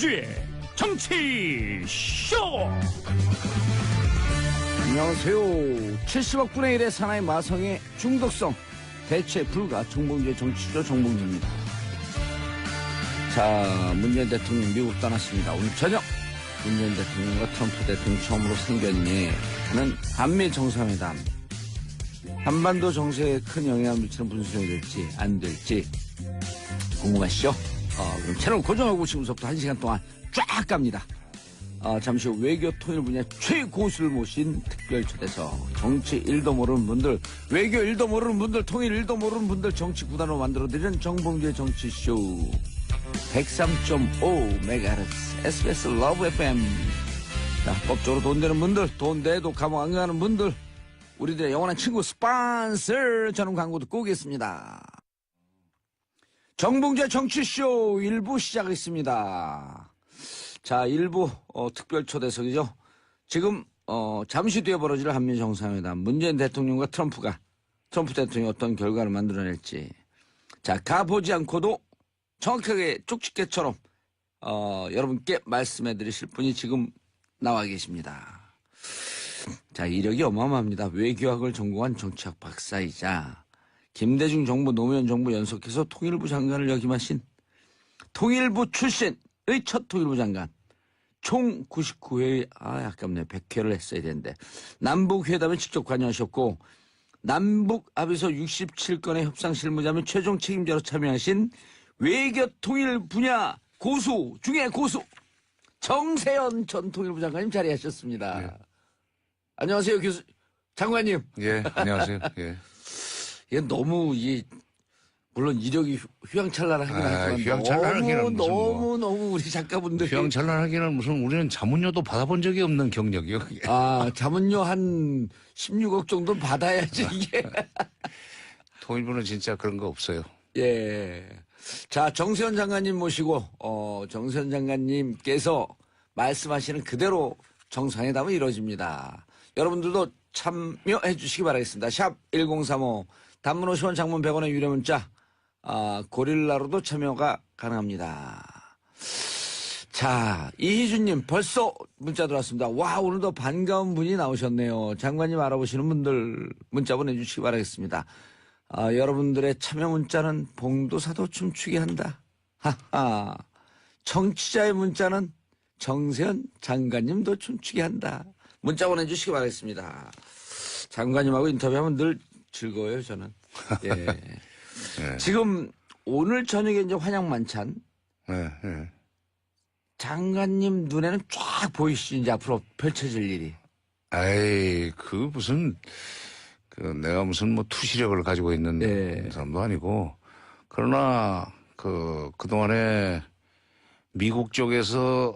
김어준의 정치쇼. 안녕하세요. 70억 분의 1의 사나이 마성의 중독성 대체 불가 정봉주의 정치쇼 정봉주입니다. 자, 문재인 대통령 미국 떠났습니다. 오늘 저녁 문재인 대통령과 트럼프 대통령 처음으로 생견례하는 한미 정상회담. 한반도 정세에 큰 영향을 미치는 분수령이 될지 안 될지 궁금하시죠? 그럼 채널 고정하고 지금부터 1시간 동안 쫙 갑니다. 잠시 후 외교 통일 분야 최고수를 모신 특별 초대석. 정치 1도 모르는 분들, 외교 1도 모르는 분들, 통일 1도 모르는 분들 정치 구단으로 만들어드리는 정봉주의 정치쇼 103.5MHz SBS 러브 FM. 자, 법적으로 돈 되는 분들, 돈 내도 감옥 안 가는 분들, 우리들의 영원한 친구 스폰서 저는 광고 듣고 오겠습니다. 정봉주의 정치쇼 1부 시작하겠습니다. 자, 1부 특별 초대석이죠. 지금 잠시 뒤에 벌어질 한미 정상회담. 문재인 대통령과 트럼프 대통령이 어떤 결과를 만들어낼지. 자, 가보지 않고도 정확하게 쪽집게처럼 여러분께 말씀해 드리실 분이 지금 나와 계십니다. 자, 이력이 어마어마합니다. 외교학을 전공한 정치학 박사이자 김대중 정부 노무현 정부 연속해서 통일부 장관을 역임하신 통일부 출신의 첫 통일부 장관. 총 99회, 아깝네. 100회를 했어야 되는데. 남북회담에 직접 관여하셨고, 남북 합의서 67건의 협상 실무자면 최종 책임자로 참여하신 외교 통일 분야 고수 중에 고수, 정세현 전 통일부 장관님 자리하셨습니다. 예. 안녕하세요, 장관님. 예, 안녕하세요. 예. 예, 너무, 물론 이력이 휘황찬란하긴 하지만 휘황찬란하기는 너무 우리 작가분들이 휘황찬란하기는 무슨 우리는 자문료도 받아본 적이 없는 경력이요. 그게. 자문료 한 16억 정도 받아야지 이게. 통일부는 진짜 그런 거 없어요. 예. 자, 정세현 장관님 모시고 정세현 장관님께서 말씀하시는 그대로 정상회담은 이루어집니다. 여러분들도 참여해 주시기 바라겠습니다. 샵 1035 단문 50원 장문 100원의 유료 문자 고릴라로도 참여가 가능합니다. 자, 이희준님 벌써 문자 들어왔습니다. 와, 오늘도 반가운 분이 나오셨네요. 장관님 알아보시는 분들 문자 보내주시기 바라겠습니다. 여러분들의 참여 문자는 봉도사도 춤추게 한다. 하하. 청취자의 문자는 정세현 장관님도 춤추게 한다. 문자 보내주시기 바라겠습니다. 장관님하고 인터뷰하면 늘 즐거워요, 저는. 예. 예. 지금 오늘 저녁에 이제 환영 만찬. 예, 예. 장관님 눈에는 쫙 보이시죠, 이제 앞으로 펼쳐질 일이. 아이, 내가 무슨 뭐 투시력을 가지고 있는 예. 사람도 아니고, 그러나 그동안에 미국 쪽에서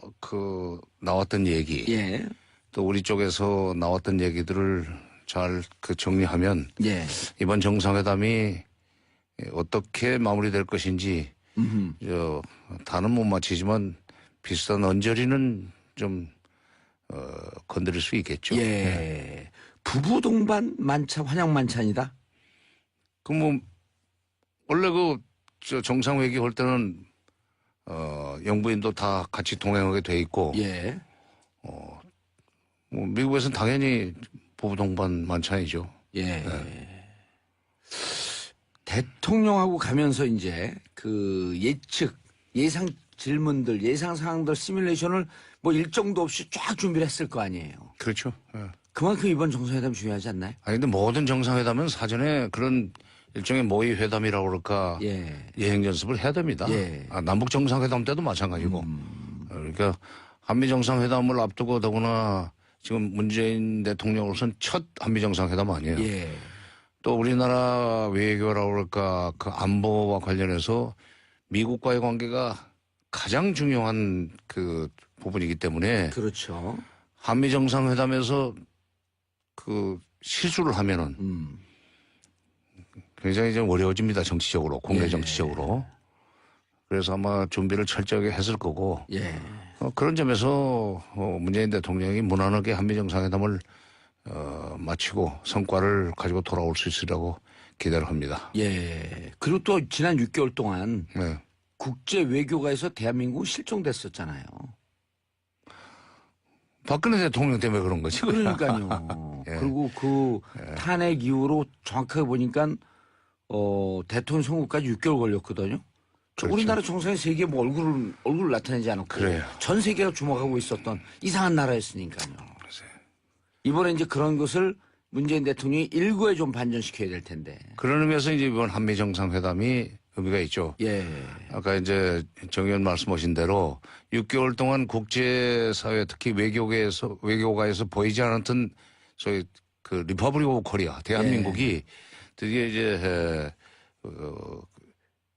나왔던 얘기, 예. 또 우리 쪽에서 나왔던 얘기들을 잘 정리하면, 예. 이번 정상회담이 어떻게 마무리될 것인지 다는 못 맞히지만 비슷한 언저리는 좀 건드릴 수 있겠죠. 예. 네. 부부 동반 만찬, 환영 만찬이다. 원래 정상회기 할 때는 영부인도 다 같이 동행하게 돼 있고, 예. 미국에서는 당연히 부부 동반 만찬이죠. 예. 네. 대통령하고 가면서 이제 예상 질문들, 예상 사항들 시뮬레이션을 뭐 일정도 없이 쫙 준비를 했을 거 아니에요. 그렇죠. 예. 그만큼 이번 정상회담 중요하지 않나요? 근데 모든 정상회담은 사전에 그런 일종의 모의 회담이라고 그럴까, 예. 예행 연습을 해야 됩니다. 예. 남북 정상회담 때도 마찬가지고. 그러니까 한미 정상회담을 앞두고 더구나 지금 문재인 대통령으로서는 첫 한미 정상회담 아니에요. 예. 또 우리나라 외교라고 그럴까, 안보와 관련해서 미국과의 관계가 가장 중요한 부분이기 때문에. 그렇죠. 한미 정상회담에서 실수를 하면은 굉장히 좀 어려워집니다. 정치적으로, 공개 예. 정치적으로. 그래서 아마 준비를 철저하게 했을 거고. 예. 그런 점에서 문재인 대통령이 무난하게 한미 정상회담을 마치고 성과를 가지고 돌아올 수 있으리라고 기대를 합니다. 예. 그리고 또 지난 6개월 동안 네. 국제 외교가에서 대한민국 실종됐었잖아요. 박근혜 대통령 때문에 그런 거지. 그러니까요. 예. 그리고 그 탄핵 이후로 정확하게 보니까 대통령 선거까지 6개월 걸렸거든요. 그렇죠. 우리나라 정상에 세계 뭐 얼굴을 나타내지 않았고 그래요. 전 세계가 주목하고 있었던 이상한 나라였으니까요. 글쎄요. 이번에 이제 그런 것을 문재인 대통령이 일부에 좀 반전시켜야 될 텐데. 그런 의미에서 이제 이번 한미 정상회담이 의미가 있죠. 예. 아까 이제 정 의원 말씀하신 대로 6개월 동안 국제사회 특히 외교가에서 보이지 않았던 소위 그 리퍼블릭 오브 코리아 대한민국이 드디어 이제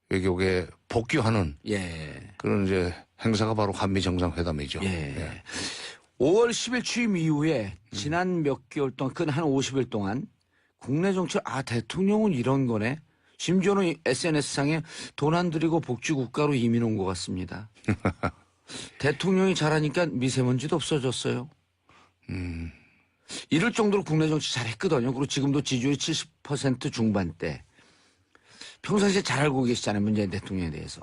외교계에 복귀하는 예. 그런 이제 행사가 바로 한미 정상회담이죠. 예. 5월 10일 취임 이후에 지난 몇 개월 동안, 근 한 50일 동안 국내 정치, 대통령은 이런 거네. 심지어는 SNS상에 돈 안 들이고 복지 국가로 이민 온 것 같습니다. 대통령이 잘하니까 미세먼지도 없어졌어요. 이럴 정도로 국내 정치 잘했거든요. 그리고 지금도 지지율이 70% 중반대. 평상시에 잘 알고 계시잖아요. 문재인 대통령에 대해서.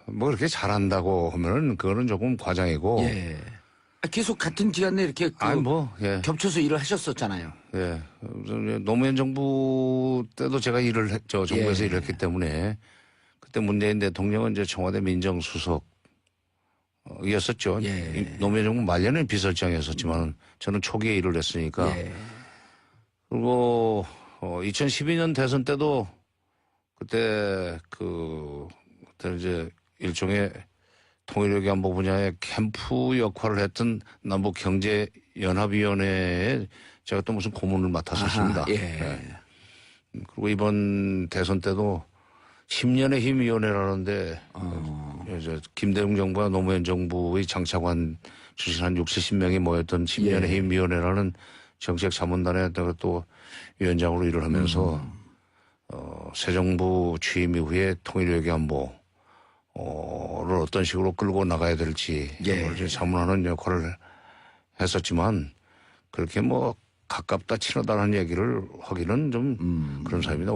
뭐 그렇게 잘한다고 하면은 그거는 조금 과장이고. 예. 계속 같은 기간에 이렇게 예. 겹쳐서 일을 하셨었잖아요. 예. 노무현 정부 때도 제가 정부에서 일을 했기 때문에 그때 문재인 대통령은 이제 청와대 민정수석 이었었죠. 예. 노무현 정부 말년에 비서실장이었었지만 저는 초기에 일을 했으니까. 예. 그리고 2012년 대선 때도 그때 그때 이제 일종의 통일외교 안보 분야의 캠프 역할을 했던 남북경제연합위원회에 제가 또 무슨 고문을 맡았었습니다. 예. 그리고 이번 대선 때도 10년의 힘위원회라는데 이제 김대중 정부와 노무현 정부의 장차관 출신 한 60, 70명이 모였던 10년의 힘위원회라는 정책자문단에 내가 또 위원장으로 일을 하면서 새 정부 취임 이후에 통일외교 안보 를 어떤 식으로 끌고 나가야 될지 이제 자문하는 역할을 했었지만 그렇게 뭐 가깝다 친하다는 얘기를 하기는 좀 그런 사람입니다.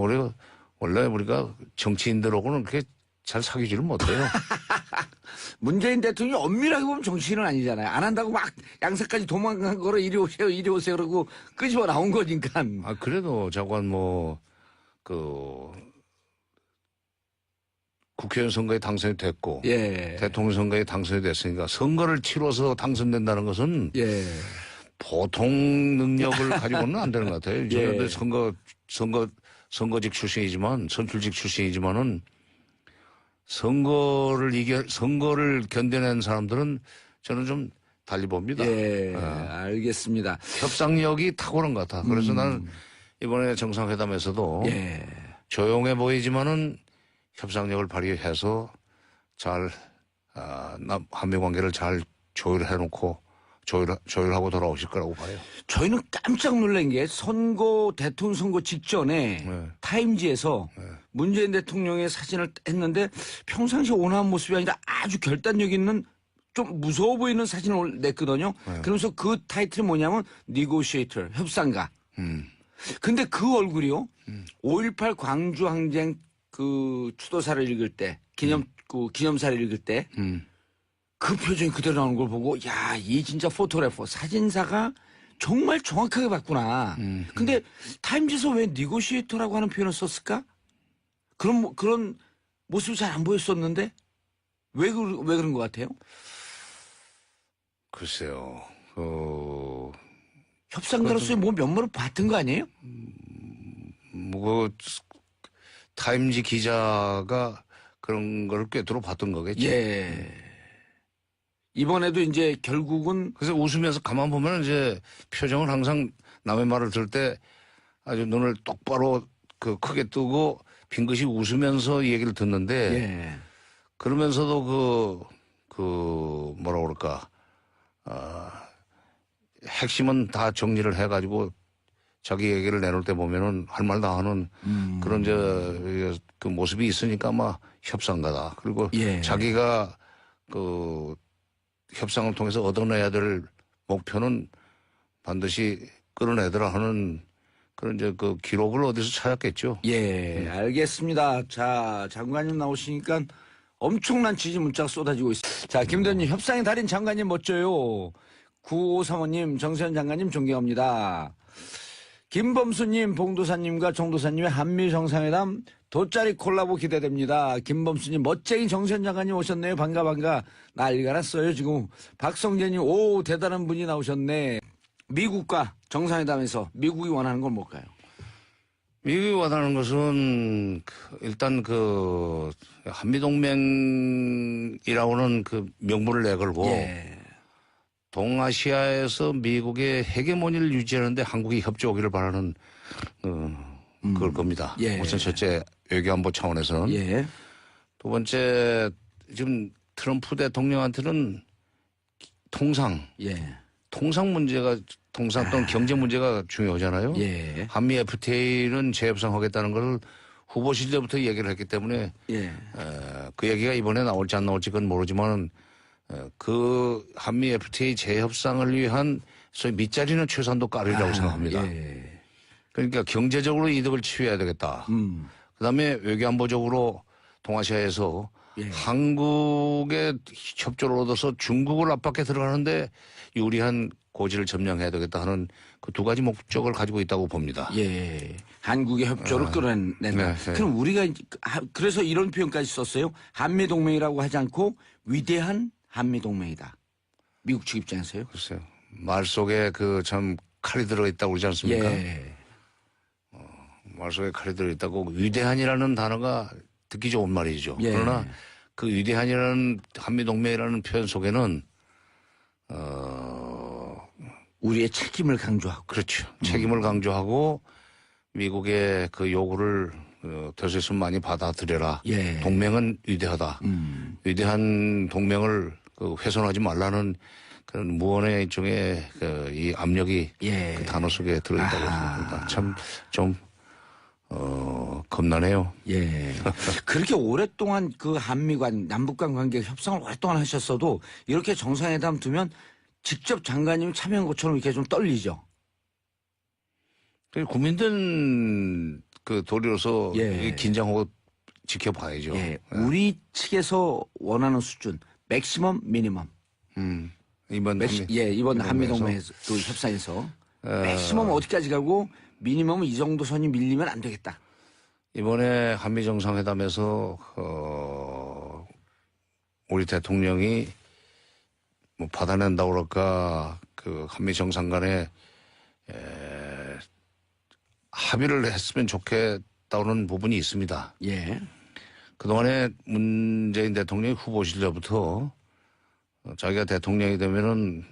원래 우리가 정치인들하고는 그렇게 잘 사귀지를 못해요. 문재인 대통령이 엄밀하게 보면 정치인은 아니잖아요. 안 한다고 막 양사까지 도망간 거로 이리 오세요 그러고 끄집어 나온 거니까. 그래도 자관 국회의원 선거에 당선이 됐고 대통령 선거에 당선이 됐으니까 선거를 치러서 당선된다는 것은 보통 능력을 가지고는 안 되는 것 같아요. 저는 선거직 출신이지만 선출직 출신이지만은 선거를 견뎌낸 사람들은 저는 좀 달리 봅니다. 알겠습니다. 협상력이 탁월한 것 같아. 그래서 나는 이번에 정상회담에서도 조용해 보이지만은 협상력을 발휘해서 잘 한미 관계를 잘 조율하고 돌아오실 거라고 봐요. 저희는 깜짝 놀란 게 대통령 선거 직전에 타임지에서 문재인 대통령의 사진을 했는데 평상시 온화한 모습이 아니라 아주 결단력 있는 좀 무서워 보이는 사진을 냈거든요. 그러면서 그 타이틀이 뭐냐면 Negotiator, 협상가. 근데 그 얼굴이요. 5.18 광주항쟁 추도사를 읽을 때, 기념사를 읽을 때, 그 표정이 그대로 나오는 걸 보고, 이 진짜 포토그래퍼, 사진사가 정말 정확하게 봤구나. 근데 타임즈에서 왜 니고시에이터라고 하는 표현을 썼을까? 그런 모습이 잘 안 보였었는데, 왜 그런 것 같아요? 글쎄요, 협상가로서의 면모를 봤던 거 아니에요? 타임지 기자가 그런 걸 꿰뚫어 봤던 거겠죠. 이번에도 이제 결국은. 그래서 웃으면서 가만 보면 이제 표정은 항상 남의 말을 들을 때 아주 눈을 똑바로 크게 뜨고 빙긋이 웃으면서 얘기를 듣는데 그러면서도 뭐라 그럴까, 핵심은 다 정리를 해가지고 자기 얘기를 내놓을 때 보면은 할 말 다 하는 그런 그 모습이 있으니까 아마 협상가다. 그리고 자기가 협상을 통해서 얻어내야 될 목표는 반드시 끌어내더라 하는 그런 이제 그 기록을 어디서 찾았겠죠. 예, 알겠습니다. 자, 장관님 나오시니까 엄청난 지지 문자가 쏟아지고 있습니다. 자, 김대현님, 협상의 달인 장관님 멋져요. 9535님, 정세현 장관님 존경합니다. 김범수님, 봉도사님과 정도사님의 한미 정상회담 돗자리 콜라보 기대됩니다. 김범수님, 멋쟁이 정세현 장관님 오셨네요. 반가 반가. 난리가 났어요 지금. 박성재님, 오 대단한 분이 나오셨네. 미국과 정상회담에서 미국이 원하는 건 뭘까요? 미국이 원하는 것은 일단 그 한미동맹이라고는 그 명분을 내걸고 예. 동아시아에서 미국의 헤게모니를 유지하는데 한국이 협조하기를 바라는 그럴 겁니다. 예. 우선 첫째 외교안보 차원에서는. 예. 두 번째 지금 트럼프 대통령한테는 통상 문제가 통상 또는 경제 문제가 중요하잖아요. 예. 한미 FTA는 재협상하겠다는 걸 후보 시절부터 얘기를 했기 때문에 예. 그 얘기가 이번에 나올지 안 나올지 그건 모르지만 그 한미 FTA 재협상을 위한 소위 밑자리는 최소한도 깔으리라고 생각합니다. 예. 그러니까 경제적으로 이득을 취해야 되겠다. 그다음에 외교안보적으로 동아시아에서 한국의 협조를 얻어서 중국을 압박해 들어가는데 유리한 고지를 점령해야 되겠다 하는 그 두 가지 목적을 가지고 있다고 봅니다. 예. 한국의 협조를 끌어낸다. 네. 그럼 우리가 그래서 이런 표현까지 썼어요. 한미동맹이라고 하지 않고 위대한 한미동맹이다. 미국 측 입장에서요. 글쎄요. 말 속에 그 참 칼이 들어있다고 그러지 않습니까? 예. 말 속에 칼이 들어있다고 위대한이라는 단어가 듣기 좋은 말이죠. 예. 그러나 그 위대한이라는 한미동맹이라는 표현 속에는 우리의 책임을 강조하고. 그렇죠. 책임을 강조하고 미국의 그 요구를 될 수 있으면 많이 받아들여라. 예. 동맹은 위대하다. 위대한 동맹을 훼손하지 말라는 그런 무언의 일종의 이 압력이 그 단어 속에 들어있다고 생각합니다. 참 좀 겁나네요. 예. 그렇게 오랫동안 그 한미간 남북간 관계 협상을 오랫동안 하셨어도 이렇게 정상회담 두면 직접 장관님이 참여한 것처럼 이렇게 좀 떨리죠. 국민들은 그 도리로서 긴장하고 지켜봐야죠. 예. 우리 측에서 원하는 수준, 맥시멈, 미니멈. 이번 한미동맹에서 그 협상에서 맥시멈 어디까지 가고 미니멈은 이 정도 선이 밀리면 안 되겠다. 이번에 한미 정상회담에서 우리 대통령이 뭐 받아낸다고 그럴까 그 한미 정상 간에 합의를 했으면 좋겠다는 부분이 있습니다. 예. 그동안에 문재인 대통령이 후보 시절부터 자기가 대통령이 되면은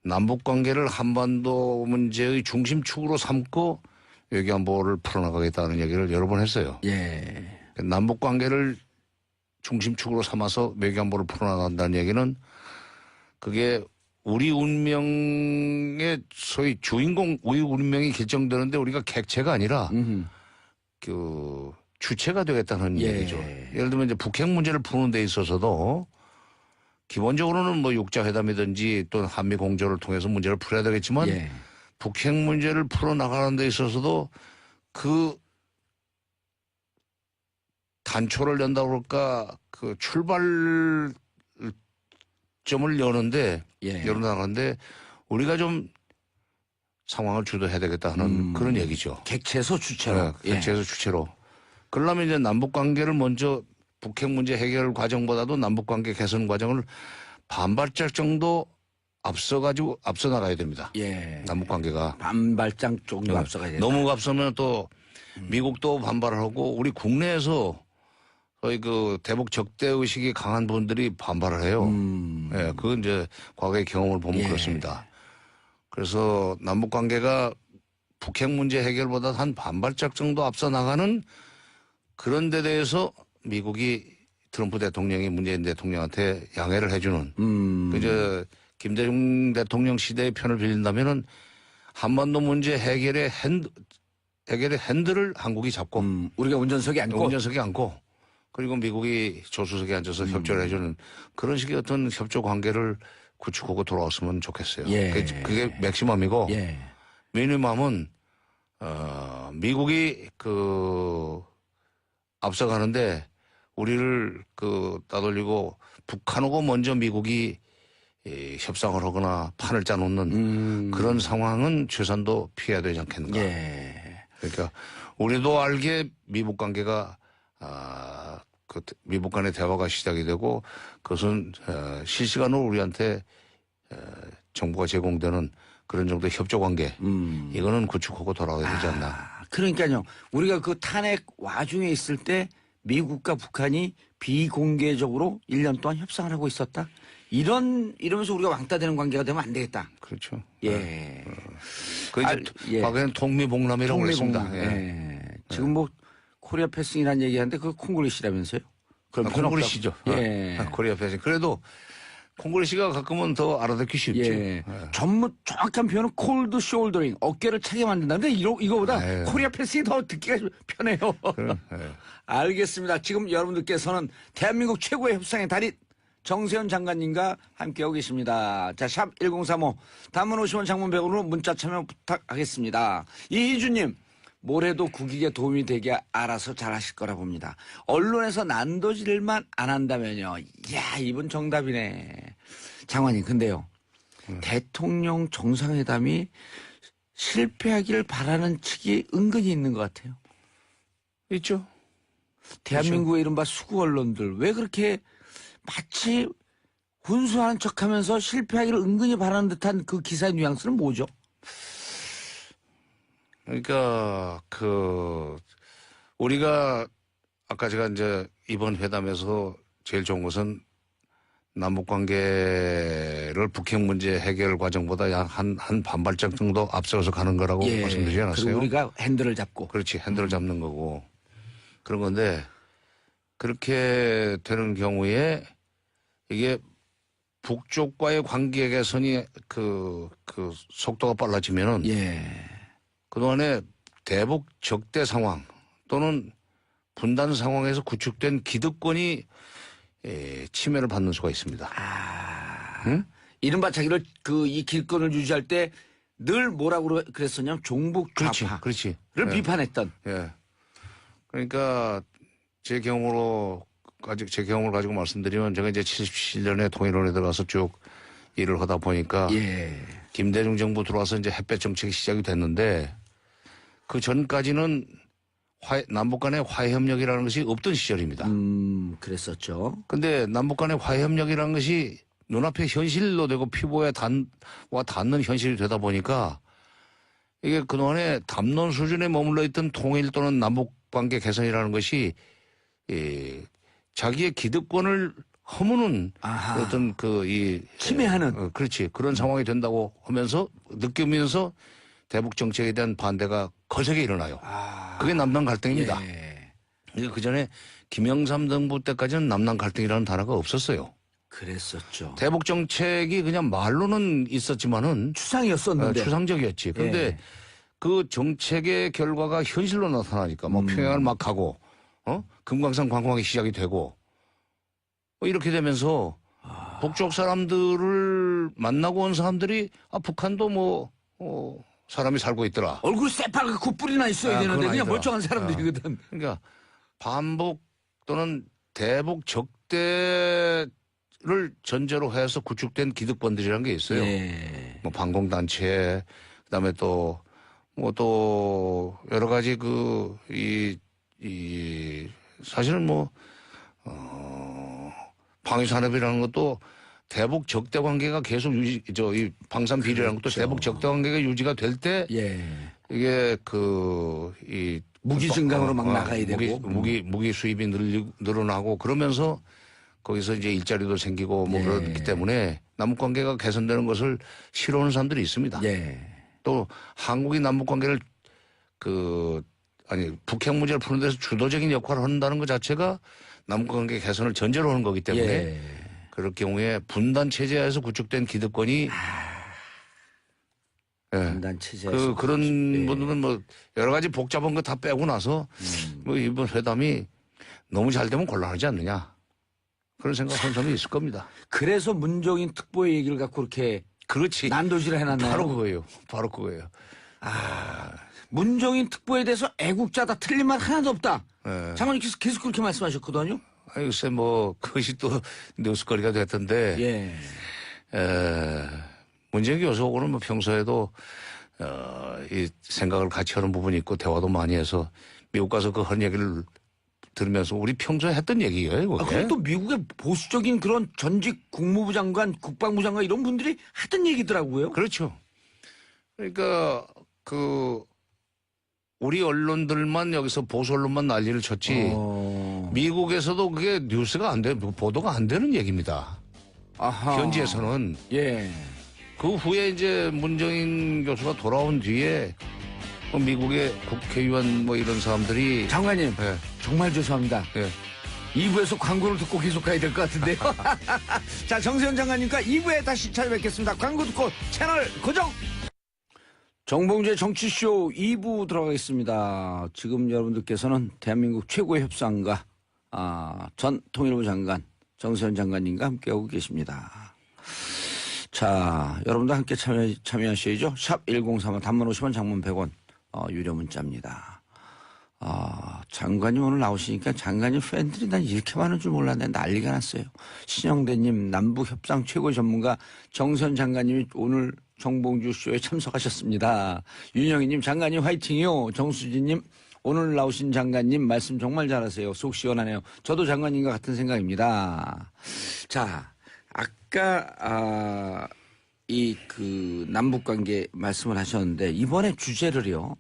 남북 관계를 한반도 문제의 중심축으로 삼고 외교안보를 풀어나가겠다는 얘기를 여러 번 했어요. 예. 남북 관계를 중심축으로 삼아서 외교안보를 풀어나간다는 얘기는 그게 우리 운명의 소위 주인공, 우리 운명이 결정되는데 우리가 객체가 아니라 그 주체가 되겠다는 얘기죠. 예를 들면 이제 북핵 문제를 푸는 데 있어서도 기본적으로는 뭐 육자회담이든지 또는 한미 공조를 통해서 문제를 풀어야 되겠지만 북핵 문제를 풀어나가는 데 있어서도 그 단초를 연다고 그럴까 그 출발점을 여는데 열어나가는데 우리가 좀 상황을 주도해야 되겠다 하는 그런 얘기죠. 객체에서 주체로. 객체에서 주체로. 그러려면 이제 남북 관계를 먼저 북핵 문제 해결 과정보다도 남북 관계 개선 과정을 반발짝 정도 앞서 나가야 됩니다. 남북 관계가 반발짝 정도 앞서가야 된다. 너무 앞서면 또 미국도 반발을 하고 우리 국내에서 거의 그 대북 적대 의식이 강한 분들이 반발을 해요. 그건 이제 과거의 경험을 보면 그렇습니다. 그래서 남북 관계가 북핵 문제 해결보다 한 반발짝 정도 앞서 나가는 그런 데 대해서 미국이 트럼프 대통령이 문재인 대통령한테 양해를 해주는 그저 김대중 대통령 시대의 편을 빌린다면은 한반도 문제 해결의 핸들을 한국이 잡고 우리가 운전석에 앉고 그리고 미국이 조수석에 앉아서 협조를 해주는 그런 식의 어떤 협조 관계를 구축하고 돌아왔으면 좋겠어요. 그게 맥시멈이고 미니멈은 미국이 앞서가는데 우리를 따돌리고 북한하고 먼저 미국이 협상을 하거나 판을 짜놓는 그런 상황은 최소한도 피해야 되지 않겠는가. 예. 그러니까 우리도 알게 미국 관계가 미국 간의 대화가 시작이 되고 그것은 실시간으로 우리한테 정부가 제공되는 그런 정도의 협조 관계 이거는 구축하고 돌아가야 되지 않나. 그러니까요. 우리가 그 탄핵 와중에 있을 때 미국과 북한이 비공개적으로 1년 동안 협상을 하고 있었다. 이러면서 우리가 왕따 되는 관계가 되면 안 되겠다. 그렇죠. 예. 그 이제 과거에는 통미봉남이라고 그랬습니다. 예. 지금 뭐 코리아 패싱이라는 얘기하는데 그 콩글리시라면서요? 그럼 콩글리시죠. 예. 코리아 패싱. 그래도 콩글리시가 가끔은 더 알아듣기 쉽지. 예. 정확한 표현은 콜드 숄더링, 어깨를 차게 만든다는데 이거보다 에휴. 코리아 패싱이 더 듣기가 편해요. 예. 알겠습니다. 지금 여러분들께서는 대한민국 최고의 협상의 달인 정세현 장관님과 함께하고 계십니다. 자, 샵 1035 단문 50원 장문 100원으로 문자 참여 부탁하겠습니다. 이희주님, 뭐래도 국익에 도움이 되게 알아서 잘하실 거라 봅니다. 언론에서 난도질만 안 한다면요. 이야, 이분 정답이네. 장관님, 근데요. 대통령 정상회담이 실패하기를 바라는 측이 은근히 있는 것 같아요. 있죠. 대한민국의 이른바 수구 언론들 왜 그렇게 마치 훈수하는 척하면서 실패하기를 은근히 바라는 듯한 그 기사의 뉘앙스는 뭐죠? 그러니까 우리가 아까 제가 이제 이번 회담에서 제일 좋은 것은 남북 관계를 북핵 문제 해결 과정보다 약 한 반발짝 정도 앞서서 가는 거라고 말씀드리지 않았어요? 그리고 우리가 핸들을 잡고. 그렇지. 핸들을 잡는 거고. 그런 건데 그렇게 되는 경우에 이게 북쪽과의 관계 개선이 속도가 빨라지면은 그동안에 대북 적대 상황 또는 분단 상황에서 구축된 기득권이 침해를 받는 수가 있습니다. 응? 이른바 자기를 이 길권을 유지할 때 늘 뭐라고 그랬었냐면 종북 좌파를 그렇지. 비판했던. 예. 그러니까 제 경험을 가지고 말씀드리면 제가 이제 77년에 통일원에 들어가서 쭉 일을 하다 보니까 김대중 정부 들어와서 이제 햇볕 정책이 시작이 됐는데 그 전까지는 남북 간의 화해협력이라는 것이 없던 시절입니다. 그랬었죠. 근데 남북 간의 화해협력이라는 것이 눈앞에 현실로 되고 피부에 닿는 현실이 되다 보니까 이게 그동안에 담론 수준에 머물러 있던 통일 또는 남북 관계 개선이라는 것이 자기의 기득권을 허무는 어떤 침해하는 그렇지. 그런 상황이 된다고 하면서 느끼면서 대북 정책에 대한 반대가 거세게 일어나요. 그게 남남 갈등입니다. 그 전에 김영삼 정부 때까지는 남남 갈등이라는 단어가 없었어요. 그랬었죠. 대북 정책이 그냥 말로는 있었지만은 추상이었었는데. 추상적이었지. 그런데 그 정책의 결과가 현실로 나타나니까 뭐 평양을 막 가고 금강산 관광이 시작이 되고 이렇게 되면서 북쪽 사람들을 만나고 온 사람들이 북한도 사람이 살고 있더라. 얼굴 새빨갛고 뿔이나 있어야 되는데 그냥 아니더라. 멀쩡한 사람들이거든. 그러니까 반북 또는 대북 적대를 전제로 해서 구축된 기득권들이라는 게 있어요. 뭐 반공단체 그다음에 또 여러 가지 사실은 방위산업이라는 것도 대북 적대 관계가 계속 이 방산 비리라는 것도 대북 적대 관계가 유지가 될 때 이게 무기 증강으로 막 나가야 되고 무기 수입이 늘어나고 그러면서 거기서 이제 일자리도 생기고 그렇기 때문에 남북 관계가 개선되는 것을 싫어하는 사람들이 있습니다. 또 한국이 남북 관계를 북핵 문제를 푸는 데서 주도적인 역할을 한다는 것 자체가 남북 관계 개선을 전제로 하는 거기 때문에 그럴 경우에 분단 체제에서 구축된 기득권이 분단 체제에서 그런 분들은 여러 가지 복잡한 거 다 빼고 나서 이번 회담이 너무 잘 되면 곤란하지 않느냐 그런 생각하는 사람이 있을 겁니다. 그래서 문정인 특보의 얘기를 갖고 그렇게 그렇지. 난도질을 해놨나요? 바로 그거예요. 문정인 특보에 대해서 애국자다 틀린 말 하나도 없다. 예. 장관님께서 계속 그렇게 말씀하셨거든요. 아니, 글쎄, 뭐, 그것이 또 뉴스거리가 됐던데, 예. 문재인 교수하고는 뭐 평소에도, 이 생각을 같이 하는 부분이 있고, 대화도 많이 해서, 미국 가서 그 한 얘기를 들으면서 우리 평소에 했던 얘기예요, 이거. 그리고 또 미국의 보수적인 그런 전직 국무부 장관, 국방부 장관 이런 분들이 하던 얘기더라고요. 그렇죠. 그러니까, 우리 언론들만 여기서 보수 언론만 난리를 쳤지, 미국에서도 그게 뉴스가 안 돼, 보도가 안 되는 얘기입니다. 아하. 현지에서는. 예. 그 후에 이제 문정인 교수가 돌아온 뒤에 뭐 미국의 국회의원 뭐 이런 사람들이 장관님, 예, 정말 죄송합니다. 예. 2부에서 광고를 듣고 계속 가야 될 것 같은데요. 자, 정세현 장관님과 2부에 다시 찾아뵙겠습니다. 광고 듣고 채널 고정! 정봉주의 정치쇼 2부 들어가겠습니다. 지금 여러분들께서는 대한민국 최고의 협상가, 전 통일부 장관, 정세현 장관님과 함께하고 계십니다. 자, 여러분도 함께 참여하셔야죠. 샵 1035 단문 50원 장문 100원, 유료 문자입니다. 장관님 오늘 나오시니까 장관님 팬들이 난 이렇게 많은 줄 몰랐는데 난리가 났어요. 신영대님, 남북협상 최고 전문가 정선 장관님이 오늘 정봉주 쇼에 참석하셨습니다. 윤영희님, 장관님 화이팅이요. 정수진님, 오늘 나오신 장관님 말씀 정말 잘하세요. 속 시원하네요. 저도 장관님과 같은 생각입니다. 자, 아까 남북관계 말씀을 하셨는데 이번에 주제를요.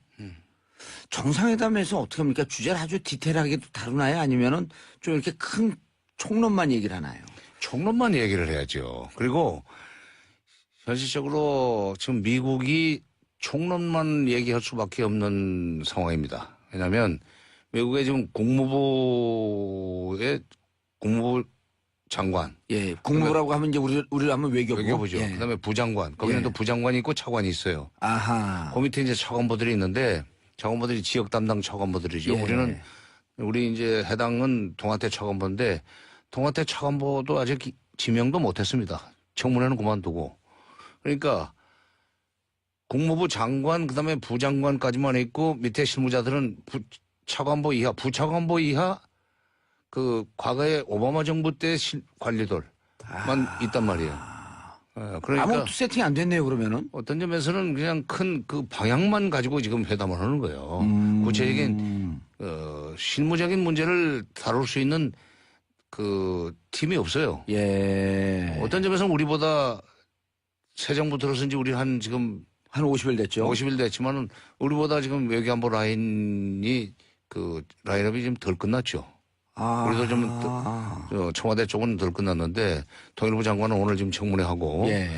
정상회담에서 어떻게 합니까? 주제를 아주 디테일하게 다루나요? 아니면은 좀 이렇게 큰 총론만 얘기를 하나요? 총론만 얘기를 해야죠. 그리고 현실적으로 지금 미국이 총론만 얘기할 수밖에 없는 상황입니다. 왜냐하면 미국의 지금 국무부 장관. 예, 국무부라고 하면 이제 우리로 하면 외교부. 외교부죠. 예. 그다음에 부장관. 거기는 예. 또 부장관이 있고 차관이 있어요. 아하. 그 밑에 이제 차관보들이 있는데 차관보들이 지역 담당 차관보들이죠. 예. 우리 이제 해당은 동아태 차관보인데 동아태 차관보도 아직 지명도 못했습니다. 청문회는 그만두고. 그러니까 국무부 장관 그다음에 부장관까지만 있고 밑에 실무자들은 차관보 이하, 부차관보 이하 그 과거에 오바마 정부 때 관리들만 있단 말이에요. 그러니까 아무것도 세팅이 안 됐네요, 그러면은. 어떤 점에서는 그냥 큰 그 방향만 가지고 지금 회담을 하는 거예요. 구체적인 실무적인 문제를 다룰 수 있는 그 팀이 없어요. 예. 어떤 점에서는 우리보다 새 정부 들어선 지 우리 한 지금 한 50일 됐죠. 50일 됐지만은 우리보다 지금 외교안보 라인이 그 라인업이 좀 덜 끝났죠. 우리도 좀 청와대 쪽은 덜 끝났는데 통일부 장관은 오늘 지금 청문회 하고. 예.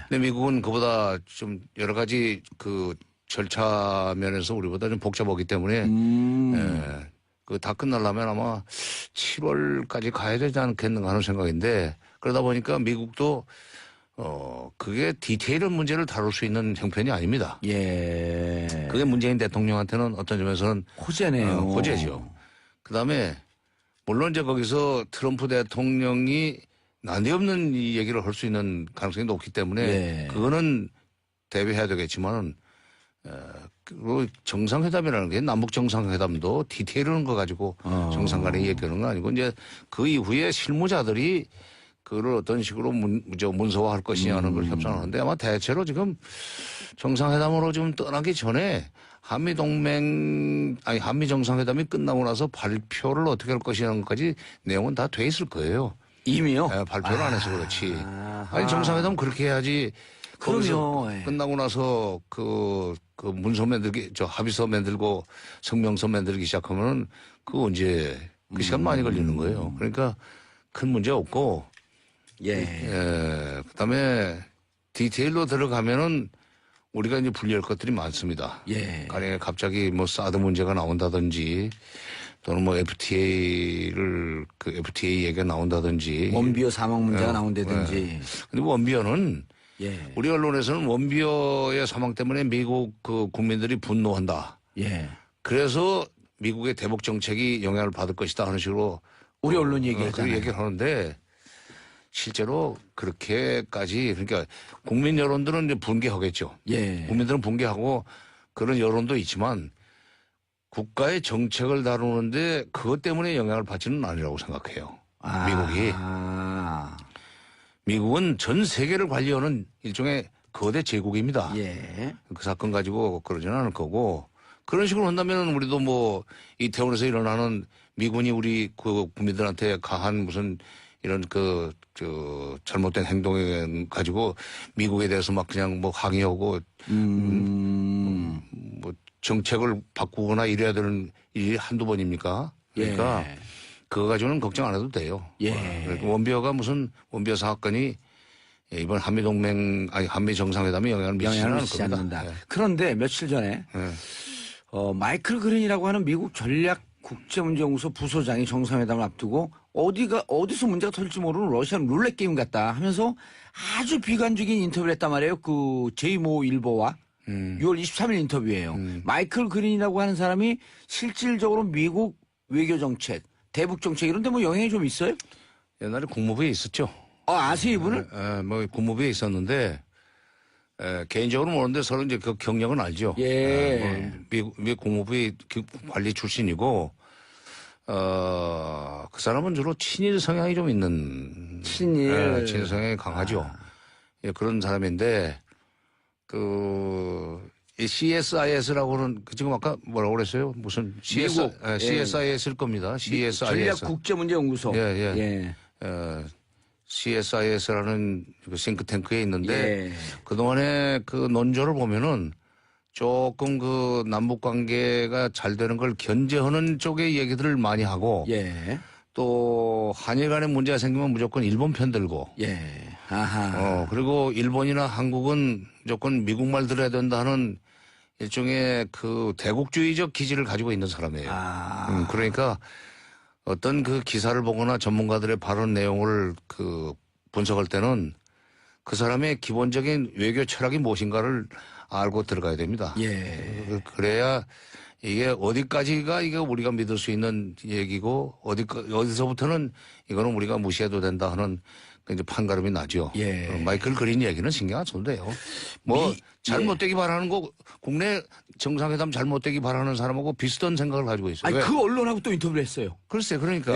근데 미국은 그보다 좀 여러 가지 그 절차 면에서 우리보다 좀 복잡하기 때문에 그 다 끝나려면 아마 7월까지 가야 되지 않겠는가 하는 생각인데 그러다 보니까 미국도 그게 디테일한 문제를 다룰 수 있는 형편이 아닙니다. 예. 그게 문재인 대통령한테는 어떤 점에서는 호재네요. 호재죠. 그다음에 물론 이제 거기서 트럼프 대통령이 난데없는 이 얘기를 할 수 있는 가능성이 높기 때문에 예. 그거는 대비해야 되겠지만은 그리고 정상회담이라는 게 남북 정상회담도 디테일한 거 가지고 정상 간에 얘기하는 건 아니고 이제 그 이후에 실무자들이 그걸 어떤 식으로 문서화할 것이냐는 걸 협상하는데 아마 대체로 지금 정상회담으로 좀 떠나기 전에 한미 정상회담이 끝나고 나서 발표를 어떻게 할 것이냐는 것까지 내용은 다 돼 있을 거예요. 이미요? 네, 발표를 안 해서 그렇지. 아니 정상회담 그렇게 해야지. 거기서 그럼요. 끝나고 나서 그 문서 만들기, 합의서 만들고 성명서 만들기 시작하면은 그 언제 그 시간 많이 걸리는 거예요. 그러니까 큰 문제 없고. 예. 그다음에 디테일로 들어가면은 우리가 이제 분리할 것들이 많습니다. 예. 가령 갑자기 뭐 사드 문제가 나온다든지 또는 뭐 FTA 얘기가 나온다든지. 원비어 사망 문제가 나온다든지. 근데 원비어는 예. 우리 언론에서는 원비어의 사망 때문에 미국 그 국민들이 분노한다. 예. 그래서 미국의 대북 정책이 영향을 받을 것이다 하는 식으로 우리 언론 그 얘기하잖아요. 얘기를 하는데 실제로 그렇게까지 그러니까 국민 여론들은 이제 분개하겠죠. 예. 국민들은 분개하고 그런 여론도 있지만 국가의 정책을 다루는데 그것 때문에 영향을 받지는 않으라고 생각해요. 미국이. 미국은 전 세계를 관리하는 일종의 거대 제국입니다. 예. 그 사건 가지고 그러지는 않을 거고 그런 식으로 한다면 우리도 뭐 이태원에서 일어나는 미군이 우리 그 국민들한테 가한 무슨 이런 잘못된 행동에 가지고 미국에 대해서 막 그냥 뭐 항의하고 뭐 정책을 바꾸거나 이래야 되는 일이 한두 번입니까? 그러니까 예. 그거 가지고는 걱정 안 해도 돼요. 예. 그러니까 원비어 사건이 이번 한미 정상회담에 영향을 미치지 않을 미치지 겁니다. 않는다. 예. 그런데 며칠 전에 마이클 그린이라고 하는 미국 전략 국제문제연구소 부소장이 정상회담을 앞두고 어디서 문제가 터질지 모르는 러시아 룰렛 게임 같다 하면서 아주 비관적인 인터뷰를 했단 말이에요. 그 제이모 일보와 6월 23일 인터뷰예요. 마이클 그린이라고 하는 사람이 실질적으로 미국 외교 정책, 대북 정책 이런 데 뭐 영향이 좀 있어요? 옛날에 국무부에 있었죠. 아세요 이분을? 뭐 국무부에 있었는데 개인적으로 모르는데 서로 이제 그 경력은 알죠. 예. 미국 국무부의 관리 출신이고 그 사람은 주로 친일 성향이 좀 있는 친일 성향이 강하죠. 예, 그런 사람인데 이 CSIS라고 하는 지금 아까 뭐라고 그랬어요? 무슨 CSIS일 겁니다. CSIS. 전략국제문제연구소. 예. CSIS라는 그 싱크탱크에 있는데 그동안에 그 논조를 보면은 조금 그 남북 관계가 잘 되는 걸 견제하는 쪽의 얘기들을 많이 하고 또 한일 간에 문제가 생기면 무조건 일본 편 들고 그리고 일본이나 한국은 무조건 미국 말 들어야 된다는 일종의 그 대국주의적 기질을 가지고 있는 사람이에요. 그러니까 어떤 그 기사를 보거나 전문가들의 발언 내용을 그 분석할 때는 그 사람의 기본적인 외교 철학이 무엇인가를 알고 들어가야 됩니다. 그래야 이게 어디까지가 이게 우리가 믿을 수 있는 얘기고 어디서부터는 이거는 우리가 무시해도 된다 하는 그 이제 판가름이 나죠. 마이클 그린 얘기는 신경 안 써도 돼요. 뭐 잘못되기 바라는 거 국내 정상회담 잘못되기 바라는 사람하고 비슷한 생각을 가지고 있어요. 아니, 그 언론하고 또 인터뷰를 했어요. 글쎄, 그러니까